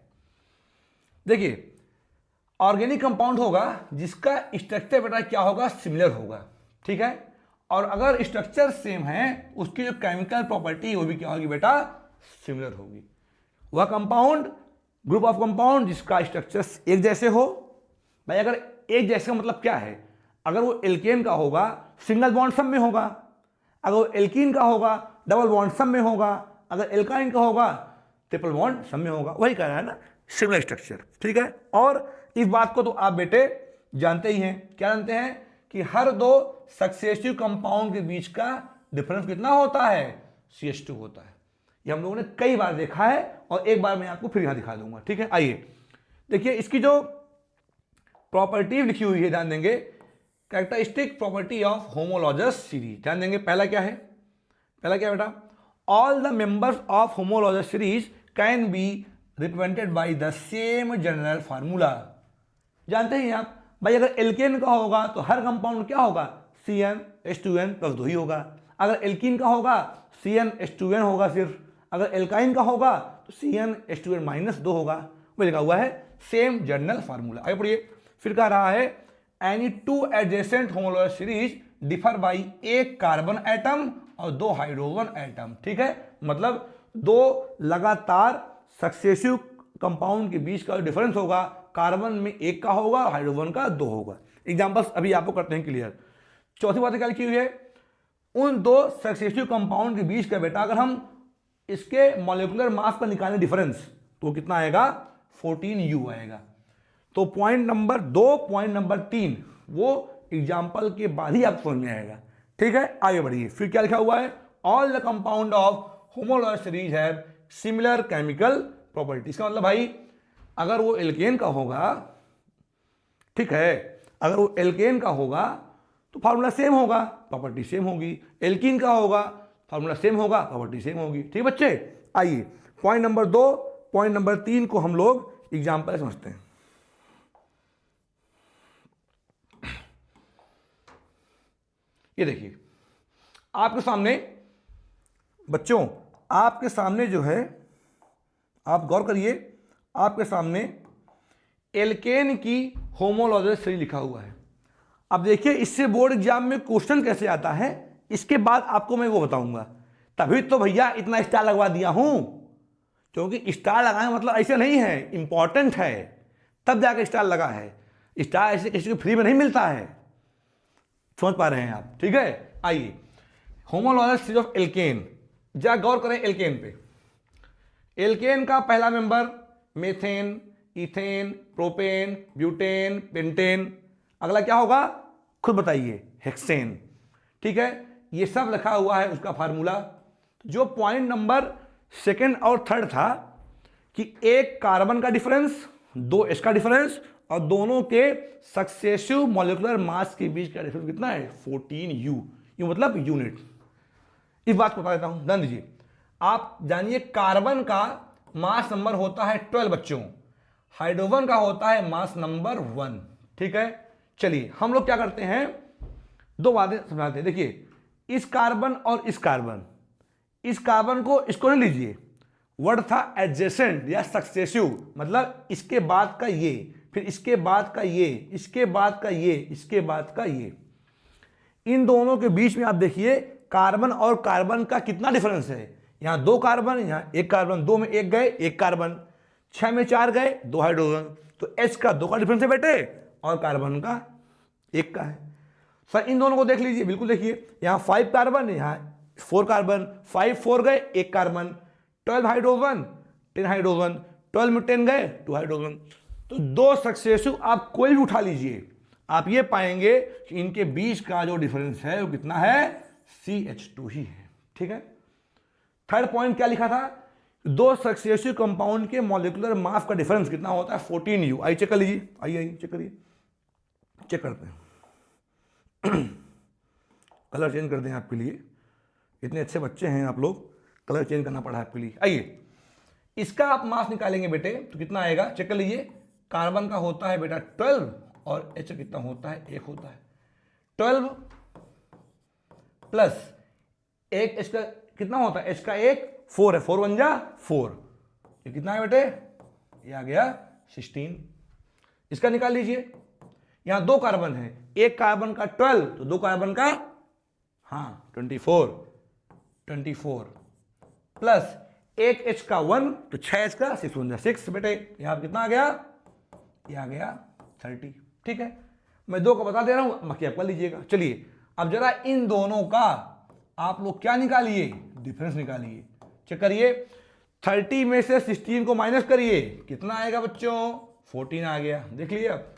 देखिए, ऑर्गेनिक कंपाउंड होगा जिसका स्ट्रक्चर बेटा क्या होगा, सिमिलर होगा, ठीक है। और अगर स्ट्रक्चर सेम है उसकी जो केमिकल प्रॉपर्टी वो भी क्या होगी बेटा, सिमिलर होगी। वह कंपाउंड, ग्रुप ऑफ कंपाउंड जिसका स्ट्रक्चर एक जैसे हो। भाई अगर एक जैसे का मतलब क्या है, अगर वो एल्केन का होगा सिंगल बॉन्ड सब में होगा, अगर वो एल्कीन का होगा डबल बॉन्ड सब में होगा, अगर एल्काइन का होगा ट्रिपल बॉन्ड सब में होगा। वही कह रहा है ना, सिमिलर स्ट्रक्चर, ठीक है। और इस बात को तो आप बेटे जानते ही हैं, क्या जानते हैं कि हर दो सक्सेसिव कंपाउंड के बीच का डिफरेंस कितना होता है, CH2 होता है। ये हम लोगों ने कई बार देखा है और एक बार मैं आपको फिर यहां दिखा दूंगा, ठीक है। आइए देखिए इसकी जो प्रॉपर्टी लिखी हुई है, ध्यान देंगे, characteristic property of homologous series. ध्यान देंगे पहला क्या है, पहला क्या बेटा, all the members of homologous series can be represented by the same general formula. जानते हैं आप भाई, अगर एल्केन का होगा तो हर कंपाउंड क्या होगा, CnH2n प्लस 2 ही होगा। अगर एल्कीन का होगा CnH2n होगा सिर्फ। अगर एल्काइन का होगा तो CnH2n माइनस 2 होगा। वो लिखा हुआ है सेम जनरल फार्मूला। आगे पढ़िए, फिर कह रहा है any two adjacent homologous series differ by एक कार्बन एटम और 2 हाइड्रोजन एटम, ठीक है। मतलब दो लगातार सक्सेसिव कंपाउंड के बीच का डिफरेंस होगा, कार्बन में एक का होगा, हाइड्रोजन का 2 होगा। एग्जांपल्स अभी आपको करते हैं क्लियर। चौथी बात क्या लिखी हुई है, उन दो सक्सेसिव कंपाउंड के बीच का बेटा अगर हम इसके मॉलिक्यूलर मास पर निकालें डिफरेंस तो कितना आएगा, 14U आएगा। तो पॉइंट नंबर 2 पॉइंट नंबर 3 वो एग्जाम्पल के बाद ही आप समझ में आएगा, ठीक है। आगे बढ़िए, फिर क्या लिखा हुआ है, all the compound of homologous series have similar chemical property. इसका मतलब भाई अगर वो एल्केन का होगा, ठीक है, अगर वो एल्केन का होगा तो फार्मूला सेम होगा, प्रॉपर्टी सेम होगी। एल्कीन का होगा फार्मूला सेम होगा, प्रॉपर्टी सेम होगी, ठीक बच्चे। आइए पॉइंट नंबर 2 पॉइंट नंबर 3 को हम लोग एग्जाम्पल समझते हैं। ये देखिए आपके सामने बच्चों, आपके सामने जो है, आप गौर करिए, आपके सामने एल्केन की होमोलॉजस सीरीज लिखा हुआ है। अब देखिए इससे बोर्ड एग्जाम में क्वेश्चन कैसे आता है, इसके बाद आपको मैं वो बताऊंगा। तभी तो भैया इतना स्टार लगवा दिया हूं, क्योंकि स्टार लगाना मतलब ऐसे नहीं है, इंपॉर्टेंट है तब जाकर स्टार लगा है। स्टार ऐसे किसी को फ्री में नहीं मिलता है, समझ पा रहे हैं आप, ठीक है। आइए होमोलॉजस सीरीज ऑफ एल्केन, जरा गौर करें एल्केन पे। एल्केन का पहला member methane, ethane, propane, butane, pentane. अगला क्या होगा खुद बताइए, हेक्सेन, ठीक है। ये सब लिखा हुआ है उसका फार्मूला। जो पॉइंट नंबर 2 और 3 था कि एक कार्बन का डिफरेंस, 2 H का डिफरेंस और दोनों के सक्सेसिव मॉलिक्यूलर मास के बीच का डिफरेंस कितना है, 14U, ये मतलब यूनिट। इस बात को बता देता हूं, ध्यान दीजिए। आप जानिए कार्बन का मास नंबर होता है 12 बच्चों, हाइड्रोजन का होता है मास नंबर 1, ठीक है। चलिए हम लोग क्या करते हैं, दो बातें समझाते हैं। देखिए इस कार्बन और इस कार्बन को इसको नहीं लीजिए, वर्ड था एडजेसेंट या सक्सेसिव, मतलब इसके बाद का ये, फिर इसके बाद का ये, इसके बाद का ये, इसके बाद का ये। इन दोनों के बीच में आप देखिए कार्बन और कार्बन का कितना डिफरेंस है। यहां 2 कार्बन, यहां 1 कार्बन, 2 में 1 गए 1 कार्बन, 6 में 4 गए 2 हाइड्रोजन। तो H का 2 का डिफरेंस है बेटे और कार्बन का 1 का है। सर इन दोनों को देख लीजिए, बिल्कुल देखिए, यहां 5 कार्बन, यहां 4 कार्बन, 5 4 गए 1 कार्बन, 12 हाइड्रोजन 10 हाइड्रोजन, 12 में 10 गए 2 हाइड्रोजन। तो 2 सक्सेसिव आप कोई भी उठा लीजिए, आप ये पाएंगे कि इनके बीच का जो डिफरेंस है वो कितना है, CH2 ही है, ठीक है। थर्ड पॉइंट क्या लिखा था, 2 सक्सेसिव कंपाउंड के मॉलिक्यूलर मास का डिफरेंस कितना होता है, 14U। आइए चेक कर लीजिए, आइए चेक करिए, चेक करते हैं। कलर चेंज कर दें आपके लिए, इतने अच्छे बच्चे हैं आप लोग, कलर चेंज करना पड़ा आपके लिए। आइए इसका आप मास निकालेंगे बेटे तो कितना आएगा, चेक कर लीजिए। कार्बन का होता है बेटा 12 और H कितना होता है, 1 होता है। 12 प्लस 1 H का कितना होता है, H का 1 4 है, 4 1 जा 4, ये कितना है बेटे, ये आ गया 16। इसका निकाल लीजिए। यहां 2 कार्बन है, एक कार्बन का 12 तो 2 कार्बन का 24 प्लस 1 H का 1 तो 6 H का 6 1 जा 6 बेटे, यहां कितना आ गया, ये आ गया 30। ठीक है, मैं 2 को बता दे रहा हूं, बाकी आप कर लीजिएगा। चलिए अब जरा इन दोनों का आप लोग क्या निकालिए, डिफरेंस निकालिए। चेक करिए, 30 में से 16 को माइनस करिए, कितना आएगा बच्चों, 14 आ गया। देख लिए अब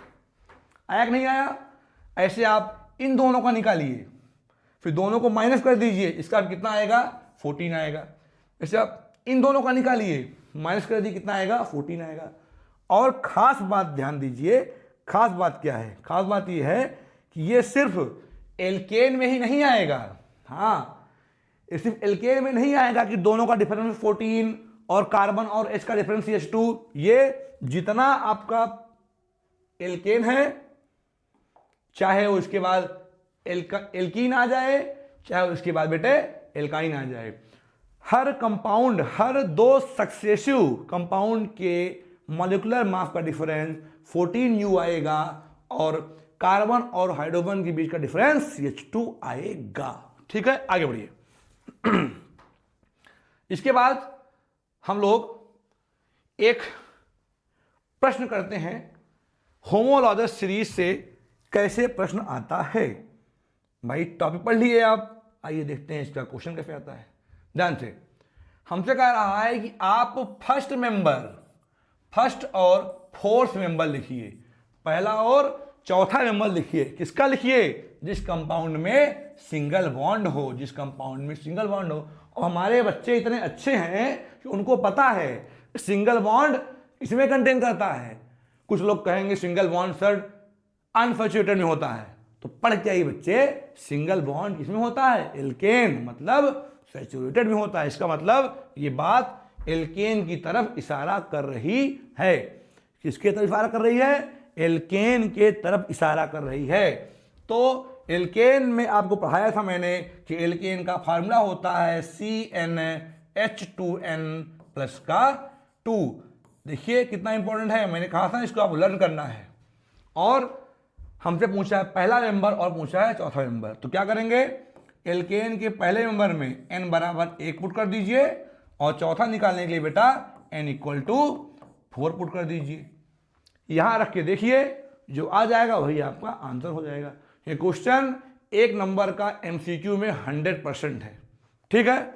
आया कि नहीं आया। ऐसे आप इन दोनों का निकालिए, फिर दोनों को माइनस कर दीजिए, इसका कितना आएगा, 14 आएगा। ऐसे आप इन दोनों का निकालिए, माइनस कर दीजिए, कितना आएगा, 14 आएगा। और खास बात ध्यान दीजिए, खास बात क्या है, खास बात ये है कि ये सिर्फ एल्केन में ही नहीं आएगा। हाँ, ये सिर्फ एल्केन में नहीं आएगा कि दोनों का डिफरेंस 14 और कार्बन और H का डिफरेंस CH2, ये जितना आपका एल्केन है, चाहे वो इसके बाद एल्कीन आ जाए, चाहे उसके बाद बेटे एल्काइन आ जाए, हर कंपाउंड, हर 2 सक्सेसिव कंपाउंड के मॉलिक्यूलर मास का डिफरेंस 14U आएगा और कार्बन और हाइड्रोजन के बीच का डिफरेंस CH2 आएगा। ठीक है, आगे बढ़िए। इसके बाद हम लोग एक प्रश्न करते हैं, होमोलॉगस सीरीज से कैसे प्रश्न आता है। भाई टॉपिक पढ़ लिए आप, आइए देखते हैं इसका क्वेश्चन कैसे आता है। ध्यान से, हमसे कह रहा है कि आप फर्स्ट और फोर्थ मेंबर लिखिए, पहला और चौथा मेंबर लिखिए। किसका लिखिए, जिस कंपाउंड में सिंगल बॉन्ड हो, जिस कंपाउंड में सिंगल बॉन्ड हो। और हमारे बच्चे इतने अच्छे हैं कि उनको पता है सिंगल बॉन्ड इसमें कंटेन करता है। कुछ लोग कहेंगे सिंगल बॉन्ड सर अनसैचुरेटेड में होता है, तो पढ़ के आइए बच्चे, सिंगल बॉन्ड किसमें होता है, एल्केन, मतलब सैचुरेटेड में होता है। इसका मतलब ये बात एल्केन की तरफ इशारा कर रही है। किसके तरफ इशारा कर रही है, एल्केन के तरफ इशारा कर रही है। तो एल्केन में आपको पढ़ाया था मैंने कि एल्केन का फार्मूला होता है CnH2n+ का 2। देखिए कितना इंपॉर्टेंट है, मैंने कहा था इसको आप लर्न करना है। और हमसे पूछा है पहला मेंबर और पूछा है चौथा मेंबर, तो क्या करेंगे, एल्केन के पहले मेंबर में n बराबर 1 पुट कर दीजिए और चौथा निकालने के लिए बेटा n = 4 पुट कर दीजिए। यहां रख के देखिए, जो आ जाएगा वही आपका आंसर हो जाएगा। ये क्वेश्चन 1 नंबर का MCQ में 100% है। ठीक है,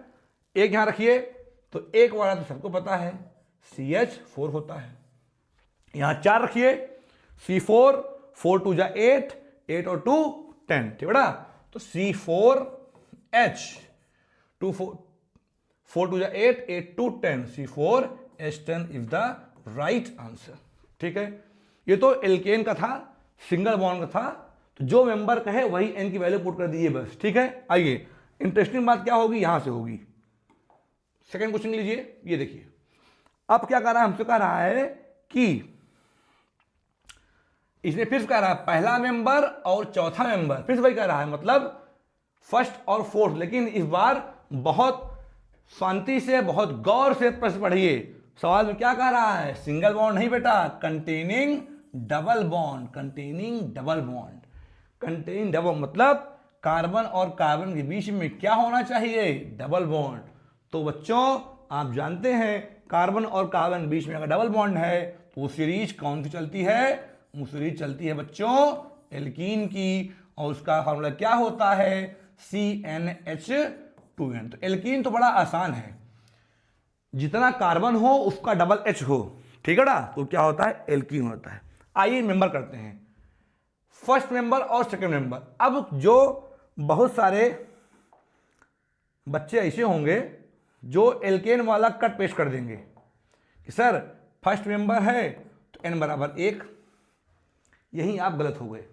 एक यहां रखिए, तो एक वाला तो सबको पता है CH4 होता है। यहां 4 रखिए, C4, 4 2 जा 8, 8 और 2 10, ठीक बेटा। तो C4H 4 2 जा 8, 8 2 10, C4H10 is the right answer. ठीक है, ये तो एल्केन का था, सिंगल बॉन्ड का था, तो जो मेंबर कहे वही n की वैल्यू पुट कर दीजिए बस। ठीक है, आइए इंटरेस्टिंग बात क्या होगी, यहां से होगी। सेकंड क्वेश्चन लीजिए, ये देखिए। अब क्या कर रहा है, हमसे कह रहा है कि इसने फिर कह रहा है पहला मेंबर और चौथा मेंबर, फिर वही कह रहा है, मतलब फर्स्ट और फोर्थ। लेकिन इस बार बहुत शांति से, बहुत गौर से प्रश्न पढ़िए। सवाल में क्या कह रहा है, सिंगल बॉन्ड नहीं बेटा, containing double bond, containing double bond. Containing double मतलब कार्बन और कार्बन के बीच में क्या होना चाहिए, डबल बॉन्ड। तो बच्चों आप जानते हैं कार्बन और कार्बन के बीच में अगर डबल बॉन्ड है तो वो सीरीज कौन सी चलती है, वो सीरीज चलती है बच्चों एल्कीन की, और उसका फार्मूला क्या होता है, CnH2n। तो एल्कीन तो बड़ा आसान है, जितना कार्बन हो उसका डबल H हो, ठीक है ना, तो क्या होता है, एल्कीन होता है। आइए मेंबर करते हैं, फर्स्ट मेंबर और सेकंड मेंबर। अब जो बहुत सारे बच्चे ऐसे होंगे जो एल्केन वाला कट पेस्ट कर देंगे कि सर फर्स्ट मेंबर है तो n बराबर 1, यहीं आप गलत हो गए।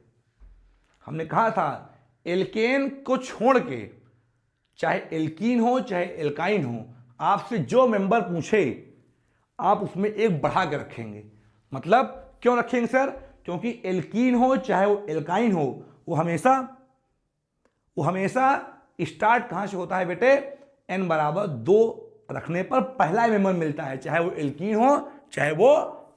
हमने कहा था एल्केन को छोड़ के, चाहे एल्कीन हो चाहे एल्काइन हो, आपसे जो मेंबर पूछे आप उसमें एक बढ़ा के रखेंगे। मतलब क्यों रखेंगे सर? क्योंकि एल्कीन हो चाहे वो एल्काइन हो, वो हमेशा स्टार्ट कहां से होता है बेटे? n बराबर 2 रखने पर पहला मेंबर मिलता है, चाहे वो एल्कीन हो चाहे वो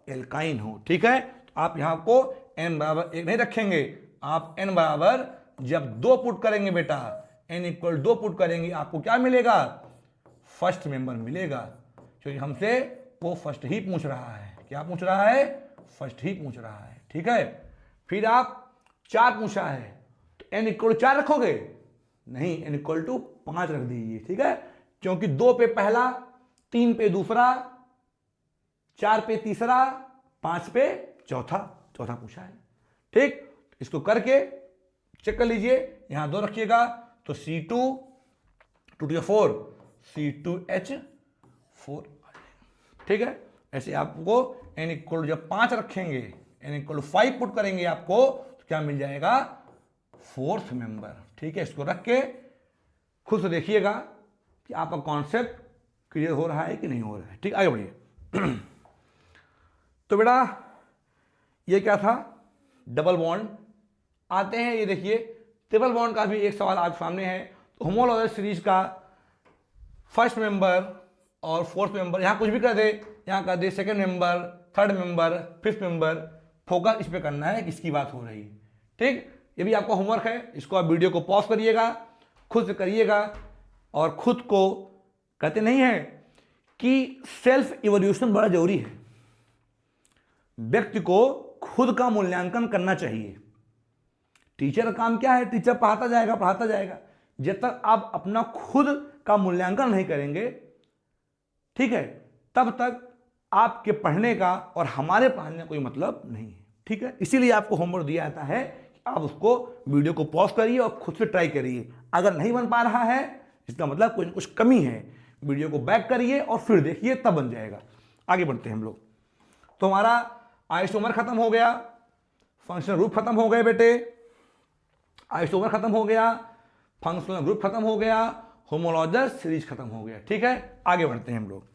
एल्काइन हो। ठीक है, तो आप यहां को n बराबर 1 नहीं रखेंगे, आप n बराबर जब 2 पुट करेंगे बेटा, n इक्वल 2 पुट करेंगे, आपको क्या मिलेगा? फर्स्ट मेंबर मिलेगा, क्योंकि हमसे वो फर्स्ट ही पूछ रहा है। क्या पूछ रहा है? फर्स्ट ही पूछ रहा है। ठीक है, फिर आप 4 पूछा है तो n इक्वल 4 रखोगे? नहीं, n इक्वल टू 5 रख दीजिए। ठीक है, क्योंकि 2 पे पहला, 3 पे दूसरा, 4 पे तीसरा, 5 पे चौथा पूछा है। ठीक, इसको करके चेक कर लीजिए, यहां 2 रखिएगा तो C2 2 C2H4। ठीक है, ऐसे आपको n इक्वल जब 5 रखेंगे, n इक्वल 5 पुट करेंगे आपको तो क्या मिल जाएगा? Fourth member. ठीक है, इसको रख के खुद से देखिएगा कि आपका कॉन्सेप्ट क्लियर हो रहा है कि नहीं हो रहा है। ठीक, आगे बढ़िए। तो बेटा ये क्या था? Double bond. आते हैं, ये देखिए ट्रिपल बॉन्ड का भी एक सवाल आप सामने है। तो होमोलॉगस सीरीज का फर्स्ट मेंबर और फोर्थ मेंबर, यहां कुछ भी कर दे, यहां कर दे second member, third member, fifth member, focus इस पे करना है किसकी बात हो रही है। ठीक, ये भी आपका होमवर्क है, इसको आप वीडियो को पॉज करिएगा, खुद से करिएगा, और खुद को कहते नहीं है कि सेल्फ इवोल्यूशन बड़ा जरूरी है। व्यक्ति को खुद का मूल्यांकन करना चाहिए। टीचर का काम क्या है? टीचर पढ़ाता जाएगा। जब तक आप अपना खुद का मूल्यांकन नहीं करेंगे, ठीक है, तब तक आपके पढ़ने का और हमारे पढ़ने का कोई मतलब नहीं है। ठीक है, इसीलिए आपको होमवर्क दिया जाता है कि आप उसको वीडियो को पॉज करिए और खुद से ट्राई करिए। अगर नहीं बन पा रहा है इसका मतलब कुछ न कुछ कमी है, वीडियो को बैक करिए और फिर देखिए, तब बन जाएगा। आगे बढ़ते हैं हम लोग। तो हमारा आइसोमर खत्म हो गया, फंक्शनल ग्रुप खत्म हो गए बेटे, आइसोमर खत्म हो गया, फंक्शनल ग्रुप खत्म हो गया, होमोलॉगस सीरीज खत्म हो गया। ठीक है, आगे बढ़ते हैं हम लोग।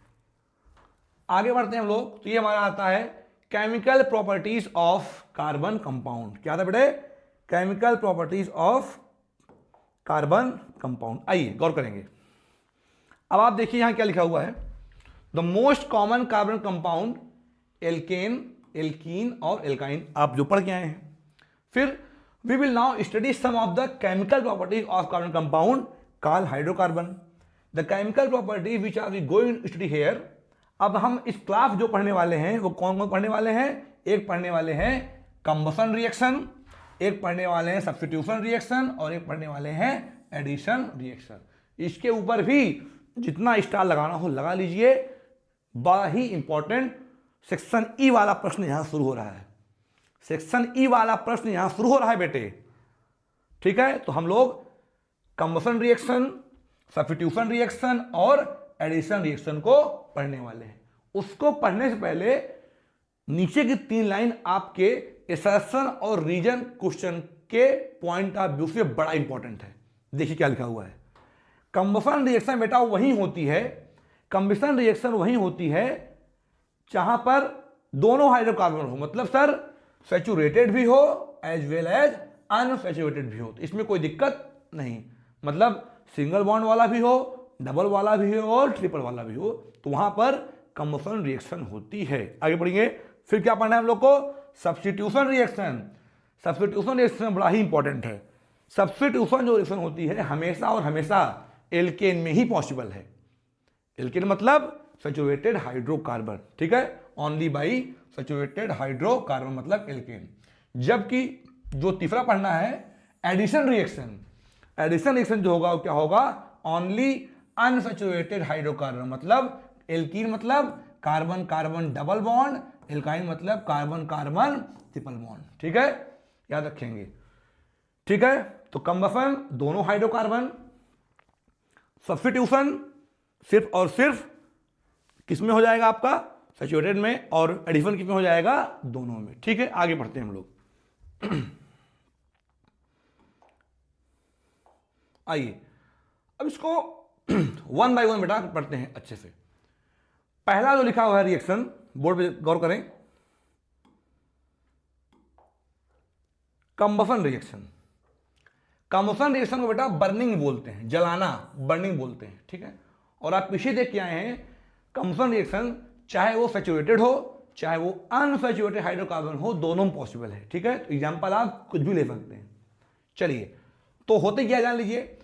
तो ये हमारा आता है chemical properties of carbon compound. क्या था बेटे? Chemical properties of carbon compound. आइए गौर करेंगे। अब आप देखिए यहां क्या लिखा हुआ है, the most common carbon compound alkene और एल्काइन, आप जो पढ़ के आए हैं। फिर we will now study some of the chemical properties of carbon compound called hydrocarbon. The chemical properties which are we going to study here. अब हम इस क्लास जो पढ़ने वाले हैं वो कौन कौन पढ़ने वाले हैं? एक पढ़ने वाले हैं कंबसन रिएक्शन, एक पढ़ने वाले हैं सब्स्टिट्यूशन रिएक्शन, और एक पढ़ने वाले हैं एडिशन रिएक्शन। इसके ऊपर भी जितना स्टार लगाना हो लगा लीजिए। बड़ा ही इंपॉर्टेंट सेक्शन ई वाला प्रश्न यहां शुरू हो रहा है। सेक्शन ई वाला प्रश्न यहां शुरू हो रहा है बेटे। ठीक है, तो हम लोग कंबसन रिएक्शन, सब्स्टिट्यूशन रिएक्शन और एडिशन रिएक्शन को पढ़ने वाले हैं। उसको पढ़ने से पहले नीचे की 3 लाइन आपके असर्शन और रीजन क्वेश्चन के पॉइंट ऑफ व्यू से बड़ा इंपॉर्टेंट है। देखिए क्या लिखा हुआ है। कंबसन रिएक्शन बेटा वही होती है, कंबसन रिएक्शन वही होती है जहां पर दोनों हाइड्रोकार्बन हो, मतलब सर सैचुरेटेड भी हो एज वेल एज अनसैचुरेटेड भी हो, तो इसमें कोई दिक्कत नहीं। मतलब सिंगल बॉन्ड वाला भी हो, डबल वाला भी हो और ट्रिपल वाला भी हो, तो वहां पर कंबसन रिएक्शन होती है। आगे बढ़ेंगे। फिर क्या पढ़ना है हम लोग को? Substitution reaction. सब्स्टिट्यूशन रिएक्शन बड़ा ही इंपॉर्टेंट है। सब्स्टिट्यूशन जो रिएक्शन होती है हमेशा और हमेशा एल्केन में ही पॉसिबल है। एल्केन मतलब सैचुरेटेड हाइड्रोकार्बन। ठीक है, ओनली बाई सैचुरेटेड हाइड्रोकार्बन मतलब एल्केन। जबकि जो तीसरा पढ़ना है एडिशन रिएक्शन। एडिशन रिएक्शन जो होगा वो क्या होगा? ओनली अनसैचुरेटेड हाइड्रोकार्बन, मतलब एल्कीन मतलब carbon carbon double bond, alkyne मतलब कार्बन कार्बन ट्रिपल बॉन्ड। ठीक है, याद रखेंगे। ठीक है, तो कंबसन दोनों हाइड्रोकार्बन, सब्स्टिट्यूशन सिर्फ और सिर्फ किसमें हो जाएगा आपका? सैचुरेटेड में, और एडिशन किसमें हो जाएगा? दोनों में। ठीक है, आगे बढ़ते हैं हम लोग। आइए अब इसको 1 बाय 1 बेटा पढ़ते हैं अच्छे से। पहला जो लिखा हुआ है रिएक्शन, बोर्ड पे गौर करें, कंबसन रिएक्शन। कंबसन रिएक्शन को बेटा बर्निंग बोलते हैं, जलाना, बर्निंग बोलते हैं, ठीक है। और आप पीछे देख के आए हैं, कंबसन रिएक्शन चाहे वो सैचुरेटेड हो चाहे वो अनसैचुरेटेड हाइड्रोकार्बन हो, दोनों पॉसिबल है, ठीक है। तो एग्जांपल आप कुछ भी ले सकते हैं। चलिए, तो होते क्या जान लीजिए,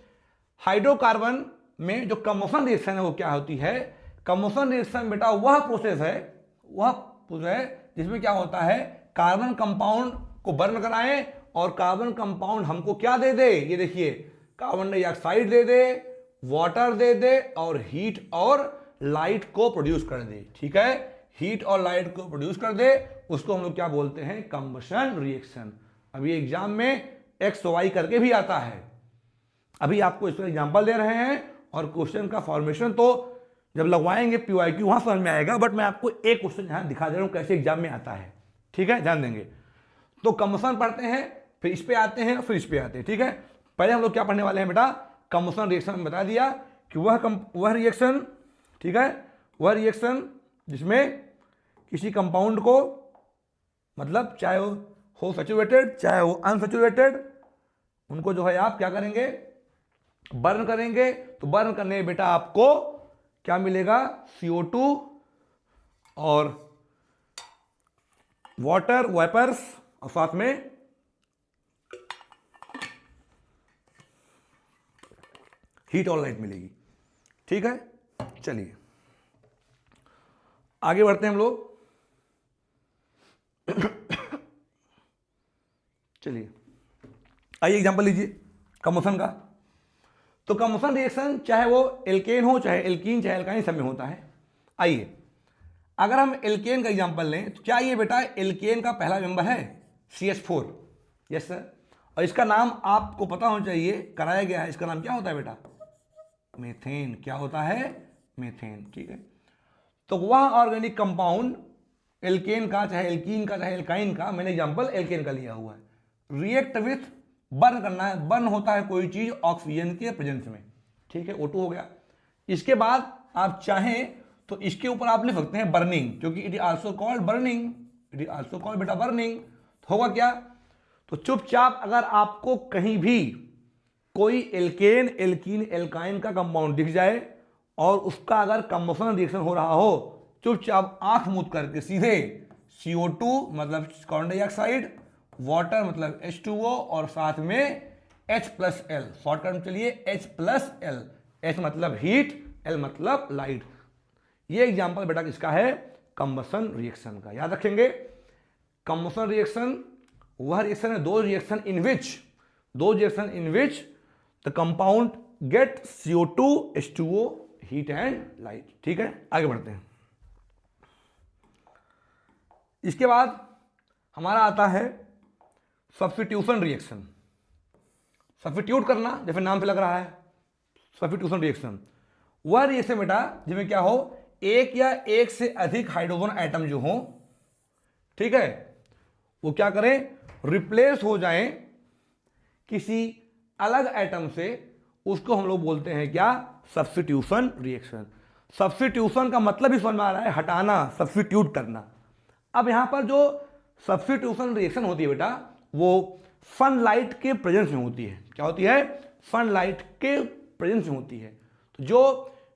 हाइड्रोकार्बन में जो कंबसन रिएक्शन है वो क्या होती है। कंबसन रिएक्शन बेटा वह प्रोसेस है जिसमें क्या होता है, कार्बन कंपाउंड को बर्न कराएं और कार्बन कंपाउंड हमको क्या दे दे, ये देखिए, कार्बन डाइऑक्साइड दे दे, वाटर दे दे और हीट और लाइट को प्रोड्यूस कर दे, ठीक है। हीट और लाइट को प्रोड्यूस कर दे, उसको हम लोग क्या बोलते हैं, कंबशन रिएक्शन। अभी एग्जाम में एक्स वाई करके भी आता है, अभी आपको इसका एग्जांपल दे रहे हैं और क्वेश्चन का फॉर्मेशन तो जब लगवाएंगे पीवाईक्यू वहां समझ में आएगा, बट मैं आपको एक क्वेश्चन यहां दिखा दे रहा हूं कैसे एग्जाम में आता है, ठीक है, ध्यान देंगे। तो कंबसन पढ़ते हैं, फिर इस पे आते हैं, फिर इस पे आते हैं, ठीक है। पहले हम लोग क्या पढ़ने वाले हैं बेटा, कंबसन रिएक्शन में बता दिया कि वह रिएक्शन, ठीक है, वह रिएक्शन जिसमें किसी कंपाउंड को, मतलब चाहे वो हो सैचुरेटेड चाहे वो अनसैचुरेटेड, उनको जो है आप क्या करेंगे, बर्न करेंगे। तो बर्न करने में बेटा आपको क्या मिलेगा, CO2 और वाटर वेपर्स और साथ में हीट और लाइट मिलेगी, ठीक है। चलिए आगे बढ़ते हैं हम लोग। चलिए आइए एग्जांपल लीजिए कंबसन का। तो कंबसन रिएक्शन चाहे वो एल्केन हो चाहे एल्कीन चाहे एल्काइन, सब में होता है। आइए अगर हम एल्केन का एग्जांपल लें तो क्या ये बेटा एल्केन का पहला मेंबर है CH4, यस सर। और इसका नाम आपको पता होना चाहिए, कराया गया है, इसका नाम क्या होता है बेटा, मीथेन। क्या होता है, मीथेन, ठीक है। तो वह ऑर्गेनिक कंपाउंड एल्केन का चाहे एल्कीन का चाहे एल्काइन का, मैंने एग्जांपल एल्केन का लिया हुआ है, रिएक्ट विथ, बर्न करना है, बर्न होता है कोई चीज ऑक्सीजन के प्रेजेंस में, ठीक है, O2 हो गया। इसके बाद आप चाहें तो इसके ऊपर आप लिख सकते हैं बर्निंग, क्योंकि it is also called burning, it is also called बेटा बर्निंग। तो होगा क्या, तो चुपचाप अगर आपको कहीं भी कोई एल्केन एल्कीन एल्काइन का कंपाउंड दिख जाए और उसका अगर कंबसन रिएक्शन हो रहा हो, चुपचाप आंख मूंद करके सीधे CO2 मतलब कार्बन डाइऑक्साइड, वाटर मतलब H2O और साथ में H+L, शॉर्टकट में चलिए H+L, H मतलब हीट, L मतलब लाइट। ये एग्जांपल बेटा किसका है, कंबसन रिएक्शन का, याद रखेंगे। कंबसन रिएक्शन वह रिएक्शन है, दो reaction in which the compound get CO2 H2O heat and light, ठीक है। आगे बढ़ते हैं। इसके बाद हमारा आता है सब्स्टिट्यूशन रिएक्शन, सब्स्टिट्यूट करना, जैसे नाम से लग रहा है सब्स्टिट्यूशन रिएक्शन। वह रिएक्शन बेटा जिसमें क्या हो, एक या एक से अधिक हाइड्रोजन एटम जो हो, ठीक है, वो क्या करें, रिप्लेस हो जाएं किसी अलग एटम से, उसको हम लोग बोलते हैं क्या, सब्स्टिट्यूशन रिएक्शन। सब्स्टिट्यूशन का मतलब ही समझ में आ रहा है, हटाना, सब्स्टिट्यूट करना। अब यहां पर जो सब्स्टिट्यूशन रिएक्शन होती है बेटा, वो सनलाइट के प्रेजेंस में होती है। क्या होती है, सनलाइट के प्रेजेंस में होती है। तो जो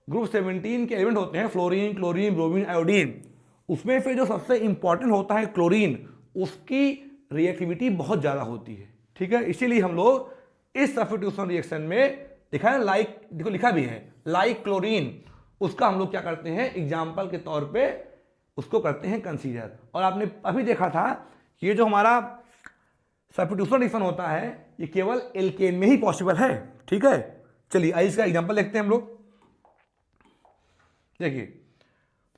ग्रुप 17 के एलिमेंट होते हैं, फ्लोरीन, क्लोरीन, ब्रोमीन, आयोडीन, उसमें से जो सबसे इंपॉर्टेंट होता है क्लोरीन, उसकी रिएक्टिविटी बहुत ज़्यादा होती है, ठीक है। इसीलिए हम लोग इस सब्स्टिट्यूशन रिएक्शन में लिखा है लाइक, देखो लिखा भी है लाइक क्लोरीन, उसका हम लोग क्या करते हैं, एग्जाम्पल के तौर पे उसको करते हैं कंसीडर। और आपने अभी देखा था कि ये जो हमारा सब्स्टिट्यूशन रिएक्शन होता है ये केवल एल्केन में ही पॉसिबल है, ठीक है। चलिए आइए इसका एग्जाम्पल देखते हैं हम लोग। देखिए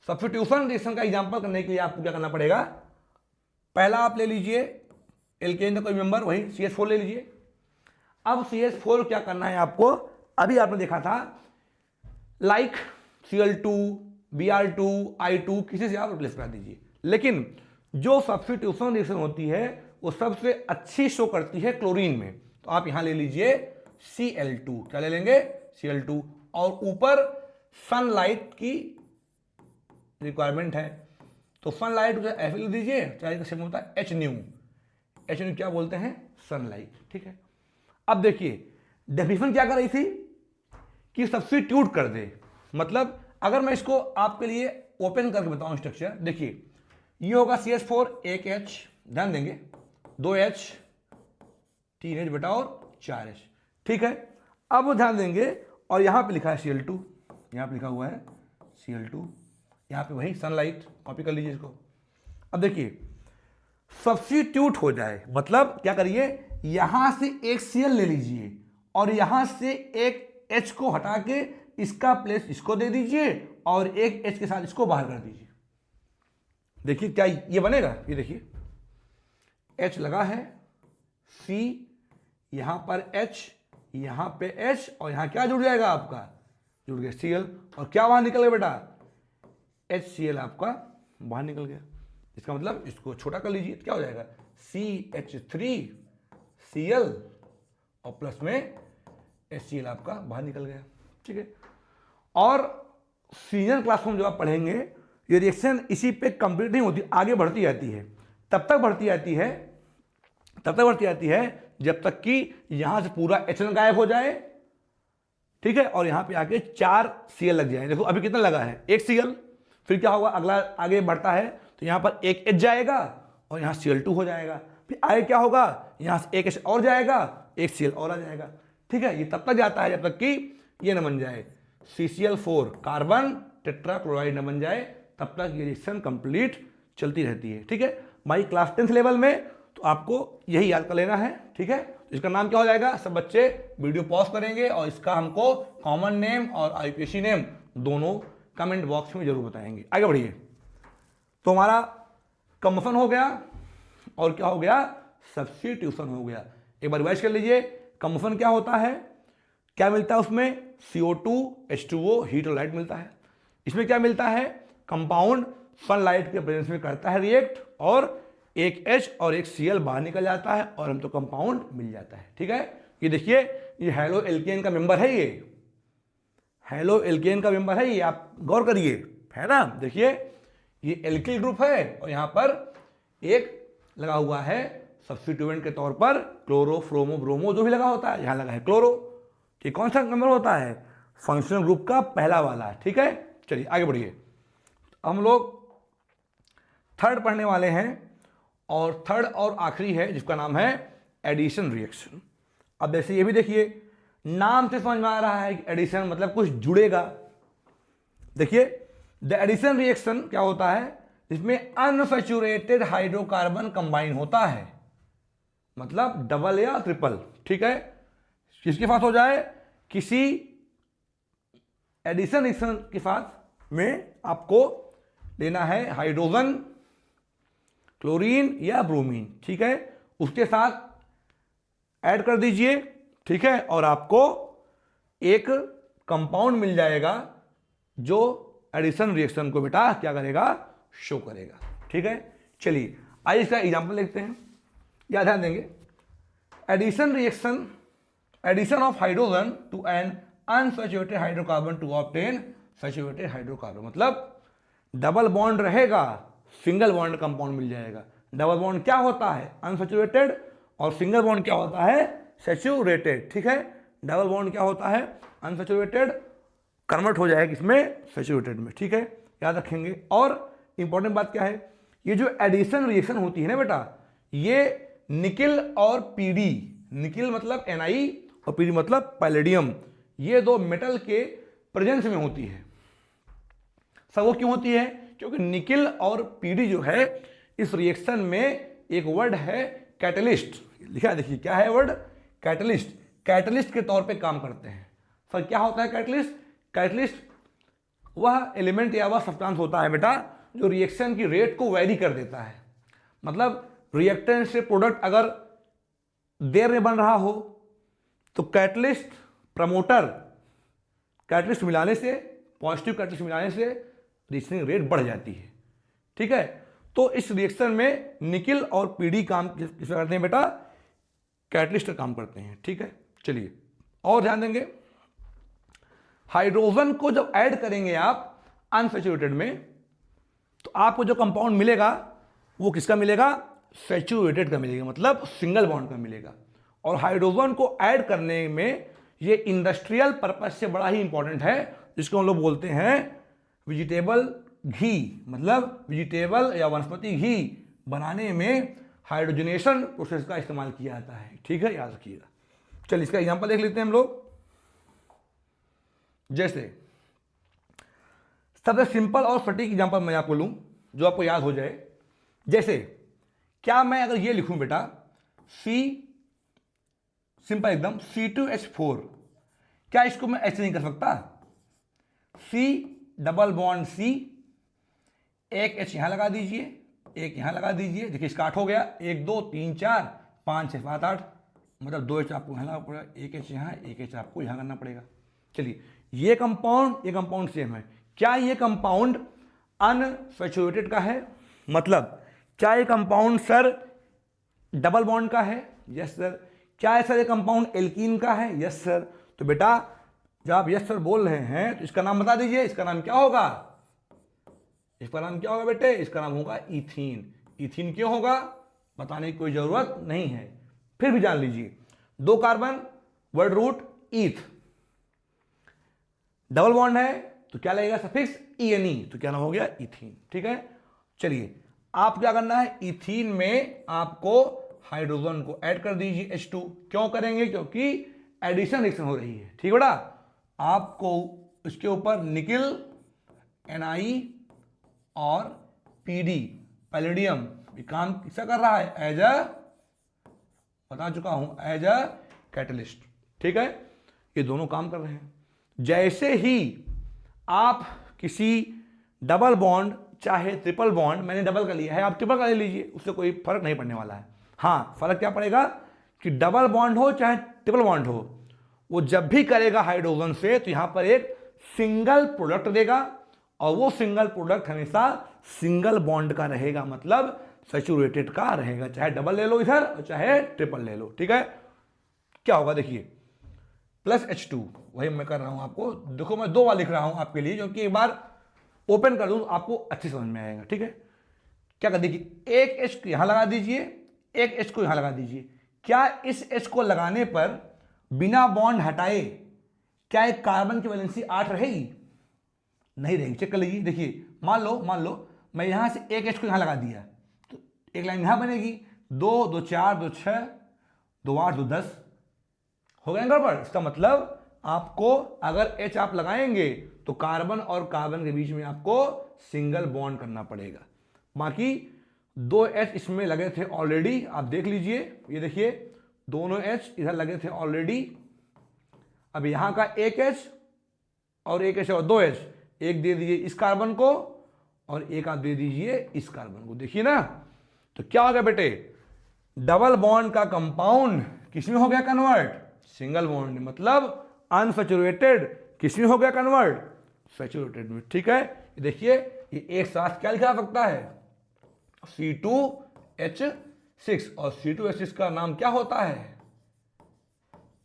सब्स्टिट्यूशन रिएक्शन का एग्जाम्पल करने के लिए आपको क्या करना पड़ेगा, पहला आप ले लीजिए एल्केन का कोई मेंबर, वही CH4 ले लीजिए। अब CH4 क्या करना है आपको, अभी आपने देखा था लाइक Cl2, Br2, I2 किसी से आप रिप्लेस करा दीजिए। लेकिन जो सब्स्टिट्यूशन रिएक्शन होती है वो सबसे अच्छी शो करती है क्लोरीन में। तो आप यहां ले लीजिए Cl2, क्या ले लेंगे, Cl2, और ऊपर सनलाइट की रिक्वायरमेंट है। तो सनलाइट को एफ लिख दीजिए, चाहे का सेम होता है एच न्यू। एच न्यू क्या बोलते हैं? सनलाइट। ठीक है, अब देखिए डेफिनेशन क्या कर रही थी कि सब्स्टिट्यूट कर दे। मतलब अगर मैं इसको आपके लिए ओपन करके बताऊं स्ट्रक्चर, देखिए ये होगा CH4 एक H, ध्यान देंगे 2H 3H बेटा और 4H। ठीक है, अब ध्यान देंगे और यहां पे लिखा है Cl2, यहां पे लिखा हुआ है Cl2, यहां पे वही सनलाइट, कॉपी कर लीजिए इसको। अब देखिए सब्स्टिट्यूट हो जाए मतलब क्या करिए, यहां से एक Cl ले लीजिए और यहां से एक H को हटा के इसका प्लेस इसको दे दीजिए और एक H के साथ इसको बाहर कर दीजिए। देखिए क्या ये बनेगा, ये देखिए H लगा है, C यहां पर H, यहां पे H और यहां क्या जुड़ जाएगा आपका, जुड़ गया Cl, और क्या बाहर निकल गया बेटा, HCl आपका बाहर निकल गया। इसका मतलब इसको छोटा कर लीजिए, क्या हो जाएगा CH3Cl और प्लस में HCl आपका बाहर निकल गया। ठीक है, और सीनियर क्लास में जो आप पढ़ेंगे ये रिएक्शन इसी पे कंप्लीट नहीं होती, आगे बढ़ती जाती है। तब तक बढ़ती जाती है जब तक कि यहां से पूरा HN गायब हो जाए। ठीक है, और यहां पे आके 4 Cl लग जाए। देखो अभी कितना लगा है, एक Cl, फिर क्या होगा, अगला आगे बढ़ता है तो यहां पर एक H जाएगा और यहां Cl2 हो जाएगा, फिर आगे क्या होगा, यहां से एक H और जाएगा, एक Cl और आ जाएगा। ठीक है, ये तब तक जाता है जब तक कि ये न बन जाए CCl4 कार्बन टेट्राक्लोराइड न बन जाए, तब तक ये रिएक्शन कंप्लीट चलती रहती है। ठीक है भाई, क्लास 10th लेवल में तो आपको यही याद कर लेना है। ठीक है, इसका नाम क्या हो जाएगा, सब बच्चे वीडियो पॉज करेंगे और इसका हमको कॉमन नेम और IUPAC नेम दोनों कमेंट बॉक्स में जरूर बताएंगे। आगे बढ़िए, तो हमारा कंबसन हो गया और क्या हो गया, सब्स्टिट्यूशन हो गया। एक बार रिवाइज कर लीजिए, कंबसन क्या होता है, क्या मिलता है उसमें, CO2 H2O हीट और लाइट मिलता है। इसमें क्या मिलता है, कंपाउंड सनलाइट के प्रेजेंस में करता है रिएक्ट और एक H और एक Cl बाहर निकल जाता है और हम तो कंपाउंड मिल जाता है। ठीक है, ये देखिए ये हेलो एल्केन का मेंबर है, ये हेलो एल्केन का मेंबर है, ये आप गौर करिए, है ना। देखिए ये एल्किल ग्रुप है और यहां पर एक लगा हुआ है सब्स्टिट्यूएंट के तौर पर क्लोरो, फ्रोमो, ब्रोमो जो भी लगा होता है, यहां लगा है क्लोरो। ठीक, कौन सा नंबर होता है, फंक्शनल ग्रुप का पहला वाला। ठीक है, चलिए आगे बढ़िए, हम लोग थर्ड पढ़ने वाले हैं और थर्ड और आखिरी है जिसका नाम है एडिशन रिएक्शन। अब जैसे ये भी देखिए नाम से समझ में आ रहा है कि एडिशन मतलब कुछ जुड़ेगा। देखिए द एडिशन रिएक्शन क्या होता है, जिसमें अनसैचुरेटेड हाइड्रोकार्बन कंबाइन होता है, मतलब डबल या ट्रिपल। ठीक है, किसके साथ हो जाए, किसी एडिशन रिएक्शन के साथ में आपको लेना है हाइड्रोजन, क्लोरीन या ब्रोमीन। ठीक है, उसके साथ ऐड कर दीजिए। ठीक है, और आपको एक कंपाउंड मिल जाएगा जो एडिशन रिएक्शन को बेटा क्या करेगा, शो करेगा। ठीक है, चलिए आइए इसका एग्जांपल देखते हैं, या ध्यान देंगे। Addition reaction, addition of hydrogen to an unsaturated hydrocarbon to obtain saturated hydrocarbon, मतलब डबल बॉन्ड रहेगा, सिंगल बॉन्ड कंपाउंड मिल जाएगा। डबल बॉन्ड क्या होता है, अनसैचुरेटेड, और सिंगल बॉन्ड क्या होता है, सैचुरेटेड। ठीक है, डबल बॉन्ड क्या होता है, अनसैचुरेटेड, कन्वर्ट हो जाएगा इसमें सैचुरेटेड में। ठीक है, याद रखेंगे। और इंपॉर्टेंट बात क्या है, ये जो एडिशन रिएक्शन होती है ना बेटा, ये निकिल और पीडी, निकिल मतलब Ni और पीडी मतलब पैलेडियम, ये दो मेटल के प्रेजेंस में होती है। सब वो क्यों होती है, क्योंकि निकिल और पीडी जो है इस रिएक्शन में एक वर्ड है कैटलिस्ट, लिखा है देखिए क्या है वर्ड, कैटलिस्ट, कैटलिस्ट के तौर पे काम करते हैं। सर क्या होता है कैटलिस्ट, कैटलिस्ट वह एलिमेंट या वह सब्सटेंस होता है बेटा जो रिएक्शन की रेट को वेरी कर देता है। मतलब रिएक्टेंट से प्रोडक्ट अगर देर में बन रहा हो तो कैटलिस्ट प्रमोटर, कैटलिस्ट मिलाने से, पॉजिटिव कैटलिस्ट मिलाने से रिएक्शन रेट बढ़ जाती है। ठीक है, तो इस रिएक्शन में निकिल और पीडी काम किस करते हैं बेटा, कैटलिस्ट का काम करते हैं। ठीक है, चलिए और ध्यान देंगे, हाइड्रोजन को जब ऐड करेंगे आप अनसैचुरेटेड में तो आपको जो कंपाउंड मिलेगा वो किसका मिलेगा, सैचुरेटेड का मिलेगा, मतलब सिंगल बॉन्ड का मिलेगा। और हाइड्रोजन को ऐड करने में ये इंडस्ट्रियल पर्पज से बड़ा ही इंपॉर्टेंट है, जिसको हम लोग बोलते हैं वेजिटेबल घी, मतलब वेजिटेबल या वनस्पति घी बनाने में हाइड्रोजनेशन प्रोसेस का इस्तेमाल किया जाता है। ठीक है, याद रखिएगा। चलिए इसका एग्जांपल देख लेते हैं हम लोग। जैसे सबसे सिंपल और सटीक एग्जांपल मैं आपको लूं जो आपको याद हो जाए। जैसे क्या मैं अगर ये लिखूं बेटा सी, सिंपल एकदम C2H4, क्या इसको मैं ऐसे नहीं कर सकता, C डबल बॉन्ड C, एक H यहां लगा दीजिए, एक यहां लगा दीजिए, देखिए स्टार्ट हो गया, 1 2 3 4 5 6 7 8, मतलब 2 H आपको यहां लगाना पड़ेगा, एक H यहां, एक H आपको यहां करना पड़ेगा। चलिए ये कंपाउंड सेम है। क्या ये कंपाउंड अनसैचुरेटेड का है, मतलब क्या ये कंपाउंड सर डबल बॉन्ड का है, यस सर। क्या सर ये कंपाउंड एल्कीन का है, यस सर। तो बेटा जब आप यस सर बोल रहे हैं तो इसका नाम बता दीजिए, इसका नाम क्या होगा, इसका नाम क्या होगा बेटे, इसका नाम होगा इथीन। इथीन क्यों होगा बताने की कोई जरूरत नहीं है, फिर भी जान लीजिए। 2 carbon, word root eth, double bond है तो क्या लगेगा सफिक्स ENE, तो क्या नाम हो गया इथीन। ठीक है, चलिए आप क्या करना है, इथीन में आपको हाइड्रोजन को ऐड कर दीजिए H2। क्यों करेंगे, क्योंकि एडिशन रिएक्शन हो रही है। ठीक है बेटा, आपको इसके ऊपर निकिल Na और PD पैलेडियम काम किसका कर रहा है, एज अ, बता चुका हूं, एज अ कैटलिस्ट। ठीक है, ये दोनों काम कर रहे हैं। जैसे ही आप किसी डबल बॉन्ड चाहे ट्रिपल बॉन्ड, मैंने डबल का लिया है, आप ट्रिपल का ले लीजिए, उससे कोई फर्क नहीं पड़ने वाला है। हाँ, फर्क क्या पड़ेगा कि डबल बॉन्ड हो चाहे ट्रिपल बॉन्ड हो, वो जब भी करेगा हाइड्रोजन से तो यहां पर एक सिंगल प्रोडक्ट देगा, और वो सिंगल प्रोडक्ट हमेशा सिंगल बॉन्ड का रहेगा, मतलब सैचुरेटेड का रहेगा, चाहे डबल ले लो इधर और चाहे ट्रिपल ले लो। ठीक है, क्या होगा देखिए, प्लस H2, वही मैं कर रहा हूं आपको, देखो मैं 2 बार लिख रहा हूं आपके लिए, क्योंकि एक बार ओपन कर दूं आपको अच्छी समझ में आएगा। ठीक है, क्या कर देखिए, एक H यहां लगा दीजिए, एक H को यहां लगा दीजिए। क्या इस H को लगाने पर बिना बॉन्ड हटाए क्या एक कार्बन की वैलेंसी 8 रहेगी, नहीं रहेगी। चेक कर लीजिए, देखिए मान लो मैं यहां से एक H को यहां लगा दिया तो एक लाइन यहां बनेगी, 2 2 4 2 6 2 8 2 10, हो गया गड़बड़। इसका मतलब आपको अगर H आप लगाएंगे तो कार्बन और कार्बन के बीच में आपको सिंगल बॉन्ड करना पड़ेगा। बाकी 2 H इसमें लगे थे ऑलरेडी, आप देख लीजिए, ये देखिए दोनों H इधर लगे थे ऑलरेडी। अब यहां का एक H और एक H और 2 H, एक दे दीजिए इस कार्बन को और एक आप दे दीजिए इस कार्बन को, देखिए ना। तो क्या हो गया बेटे, डबल बॉन्ड का कंपाउंड किसमें हो गया कन्वर्ट, सिंगल बॉन्ड, मतलब अनसैचुरेटेड किसमें हो गया कन्वर्ट, सैचुरेटेड में। ठीक है, देखिए ये एक साथ क्या लिखा सकता है, C2H6, और C2H6 का नाम क्या होता है,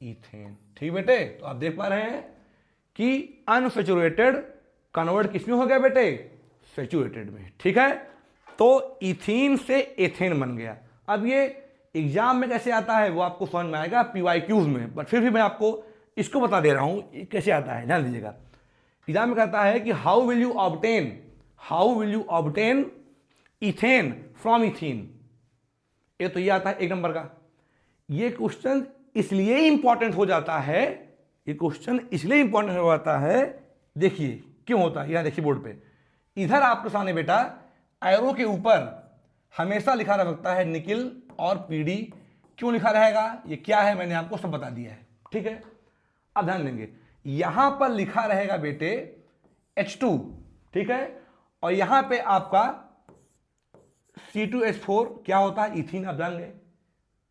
इथेन। ठीक बेटे, तो आप देख पा रहे हैं कि अनसैचुरेटेड कन्वर्ट किसमें हो गया बेटे, सैचुरेटेड में। ठीक है, तो इथीन से एथेन बन गया। अब ये एग्जाम में कैसे आता है वो आपको समझ में आएगा PYQs में, बट फिर भी मैं आपको इसको बता दे रहा हूं कैसे आता है, ध्यान दीजिएगा। एग्जाम में कहता है कि how will you obtain ethane from ethene, ये तो ये आता है 1 नंबर का। ये क्वेश्चन इसलिए इंपॉर्टेंट हो जाता है, ये क्वेश्चन इसलिए इंपॉर्टेंट हो जाता है, देखिए क्यों होता है, यहां देखिए बोर्ड पे, इधर आपके सामने बेटा एरो के ऊपर हमेशा लिखा रह सकता है निकिल और PD। क्यों लिखा रहेगा, ये क्या है मैंने आपको सब बता दिया है। ठीक है, अब ध्यान देंगे, यहां पर लिखा रहेगा बेटे H2, ठीक है, और यहां पे आपका C2H4 क्या होता है, इथीन। आप ध्यान दें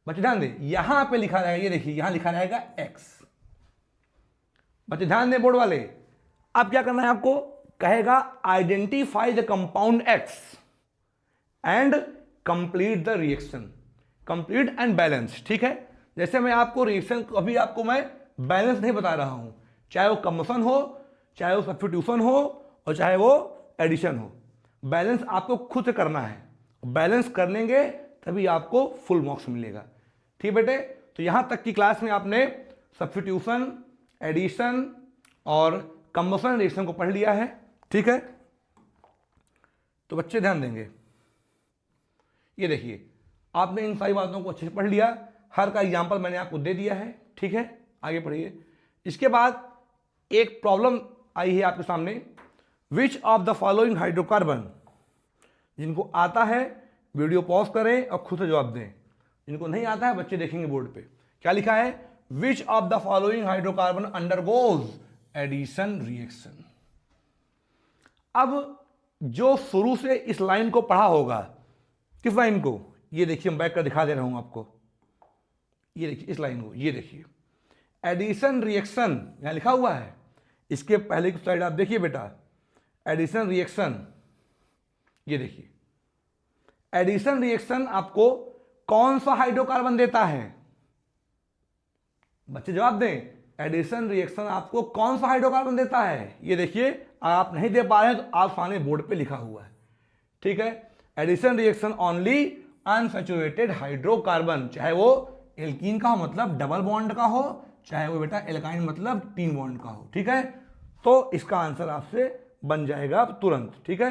बच्चे, ध्यान दें, यहां पे लिखा रहेगा, ये देखिए यहां लिखा रहेगा X। बच्चे ध्यान दें बोर्ड वाले, अब क्या करना है आपको, कहेगा identify the compound X and complete the reaction, complete and balance. ठीक है, जैसे मैं आपको रिएक्शन अभी आपको मैं बैलेंस नहीं बता रहा हूं, चाहे वो कम्बसन हो, चाहे वो सब्स्टिट्यूशन हो, और चाहे वो एडिशन हो, बैलेंस आपको खुद से करना है, बैलेंस कर लेंगे तभी आपको फुल मार्क्स मिलेगा। ठीक बेटे, तो यहां तक की क्लास में आपने सब्स्टिट्यूशन, एडिशन और कंबसन रिएक्शन को पढ़ लिया है। ठीक है, तो बच्चे ध्यान देंगे, ये देखिए आपने इन सारी बातों को अच्छे से पढ़ लिया, हर का एग्जाम्पल मैंने आपको दे दिया है। ठीक है, आगे पढ़िए। इसके बाद एक प्रॉब्लम आई है आपके सामने, विच ऑफ द फॉलोइंग हाइड्रोकार्बन, जिनको आता है वीडियो पॉज करें और खुद से जवाब दें, जिनको नहीं आता है बच्चे देखेंगे बोर्ड पे क्या लिखा है, which of the following hydrocarbon undergoes addition reaction. अब जो शुरू से इस लाइन को पढ़ा होगा, किस लाइन को, ये देखिए मैं बैक कर दिखा दे रहा हूं आपको, ये देखिए इस लाइन को, ये देखिए एडिशन रिएक्शन यहां लिखा हुआ है, इसके पहले की स्लाइड आप देखिए बेटा, एडिशन रिएक्शन, ये देखिए एडिशन रिएक्शन आपको कौन सा हाइड्रोकार्बन देता है, बच्चे जवाब दें, एडिशन रिएक्शन आपको कौन सा हाइड्रोकार्बन देता है, ये देखिए आप नहीं दे पा रहे हैं तो आप सामने बोर्ड पे लिखा हुआ है। ठीक है, addition reaction only unsaturated hydrocarbon, चाहे वो एल्कीन का हो मतलब डबल बॉन्ड का हो, चाहे वो बेटा एल्काइन मतलब तीन बॉन्ड का हो। ठीक है, तो इसका आंसर आपसे बन जाएगा तुरंत। ठीक है,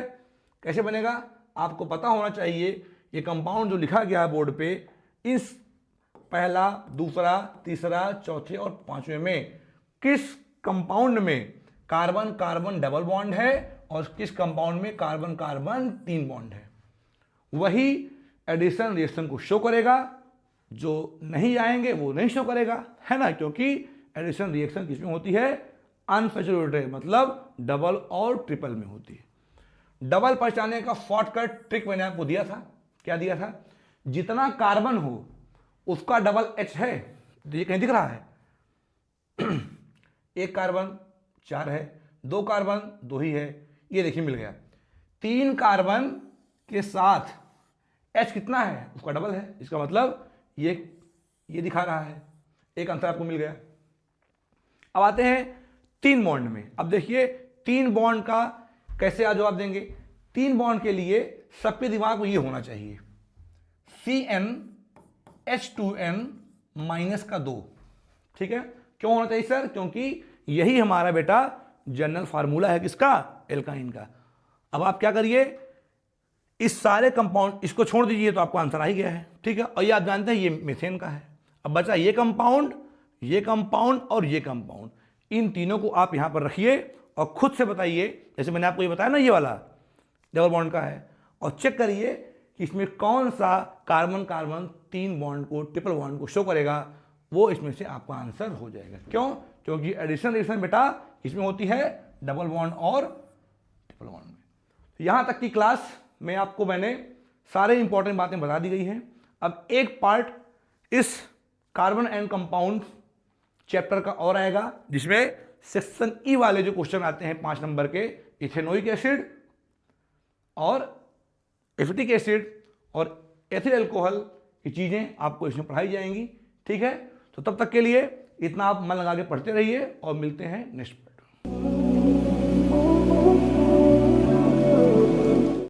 कैसे बनेगा आपको पता होना चाहिए, ये कंपाउंड जो लिखा गया है बोर्ड पे, इस पहला, दूसरा, तीसरा, चौथे और पांचवें में किस कंपाउंड में कार्बन कार्बन डबल बॉन्ड है और किस कंपाउंड में कार्बन कार्बन तीन बॉन्ड है, वही एडिशन रिएक्शन को शो करेगा, जो नहीं आएंगे वो नहीं शो करेगा, है ना, क्योंकि एडिशन रिएक्शन किसमें होती है, अनसैचुरेटेड मतलब डबल और ट्रिपल में होती है। डबल पहचानने का शॉर्टकट ट्रिक मैंने आपको दिया था, क्या दिया था, जितना कार्बन हो उसका डबल एच है, ये कहीं दिख रहा है, एक कार्बन 4 है, 2 कार्बन 2 ही है, ये देखिए मिल गया, 3 कार्बन के साथ एच कितना है उसका डबल है, इसका मतलब ये दिखा रहा है, एक आंसर आपको मिल गया। अब आते हैं 3 बॉन्ड में, अब देखिए 3 बॉन्ड का कैसे आप जवाब देंगे। 3 बॉन्ड के लिए सबके दिमाग में ये होना चाहिए, CnH2n -2। ठीक है, क्यों होना चाहिए सर, क्योंकि यही हमारा बेटा जनरल फार्मूला है किसका, एल्काइन का। अब आप क्या करिए, इस सारे कंपाउंड इसको छोड़ दीजिए तो आपको आंसर आ ही गया है। ठीक है, और ये आप जानते हैं ये मीथेन का है। अब बचा ये कंपाउंड और ये कंपाउंड, इन तीनों को आप यहां पर रखिए और खुद से बताइए, जैसे मैंने आपको ये बताया ना ये वाला डबल बॉन्ड का है, और चेक करिए कि इसमें कौन सा कार्बन कार्बन तीन बॉन्ड को ट्रिपल बॉन्ड को शो करेगा, वो इसमें से आपका आंसर हो जाएगा। क्यों, क्योंकि एडिशन रिएक्शन बेटा इसमें होती है डबल बॉन्ड और ट्रिपल बॉन्ड में। तो यहां तक की क्लास में आपको मैंने सारे इंपॉर्टेंट बातें बता दी गई हैं। अब एक पार्ट इस कार्बन एंड कंपाउंड चैप्टर का और आएगा, जिसमें सेक्शन ई वाले जो क्वेश्चन आते हैं 5 नंबर के, इथेनोइक एसिड और एसिटिक एसिड और एथिल अल्कोहल की चीज़ें आपको इसमें पढ़ाई जाएंगी। ठीक है, तो तब तक के लिए इतना आप मन लगा के पढ़ते रहिए और मिलते हैं नेक्स्ट।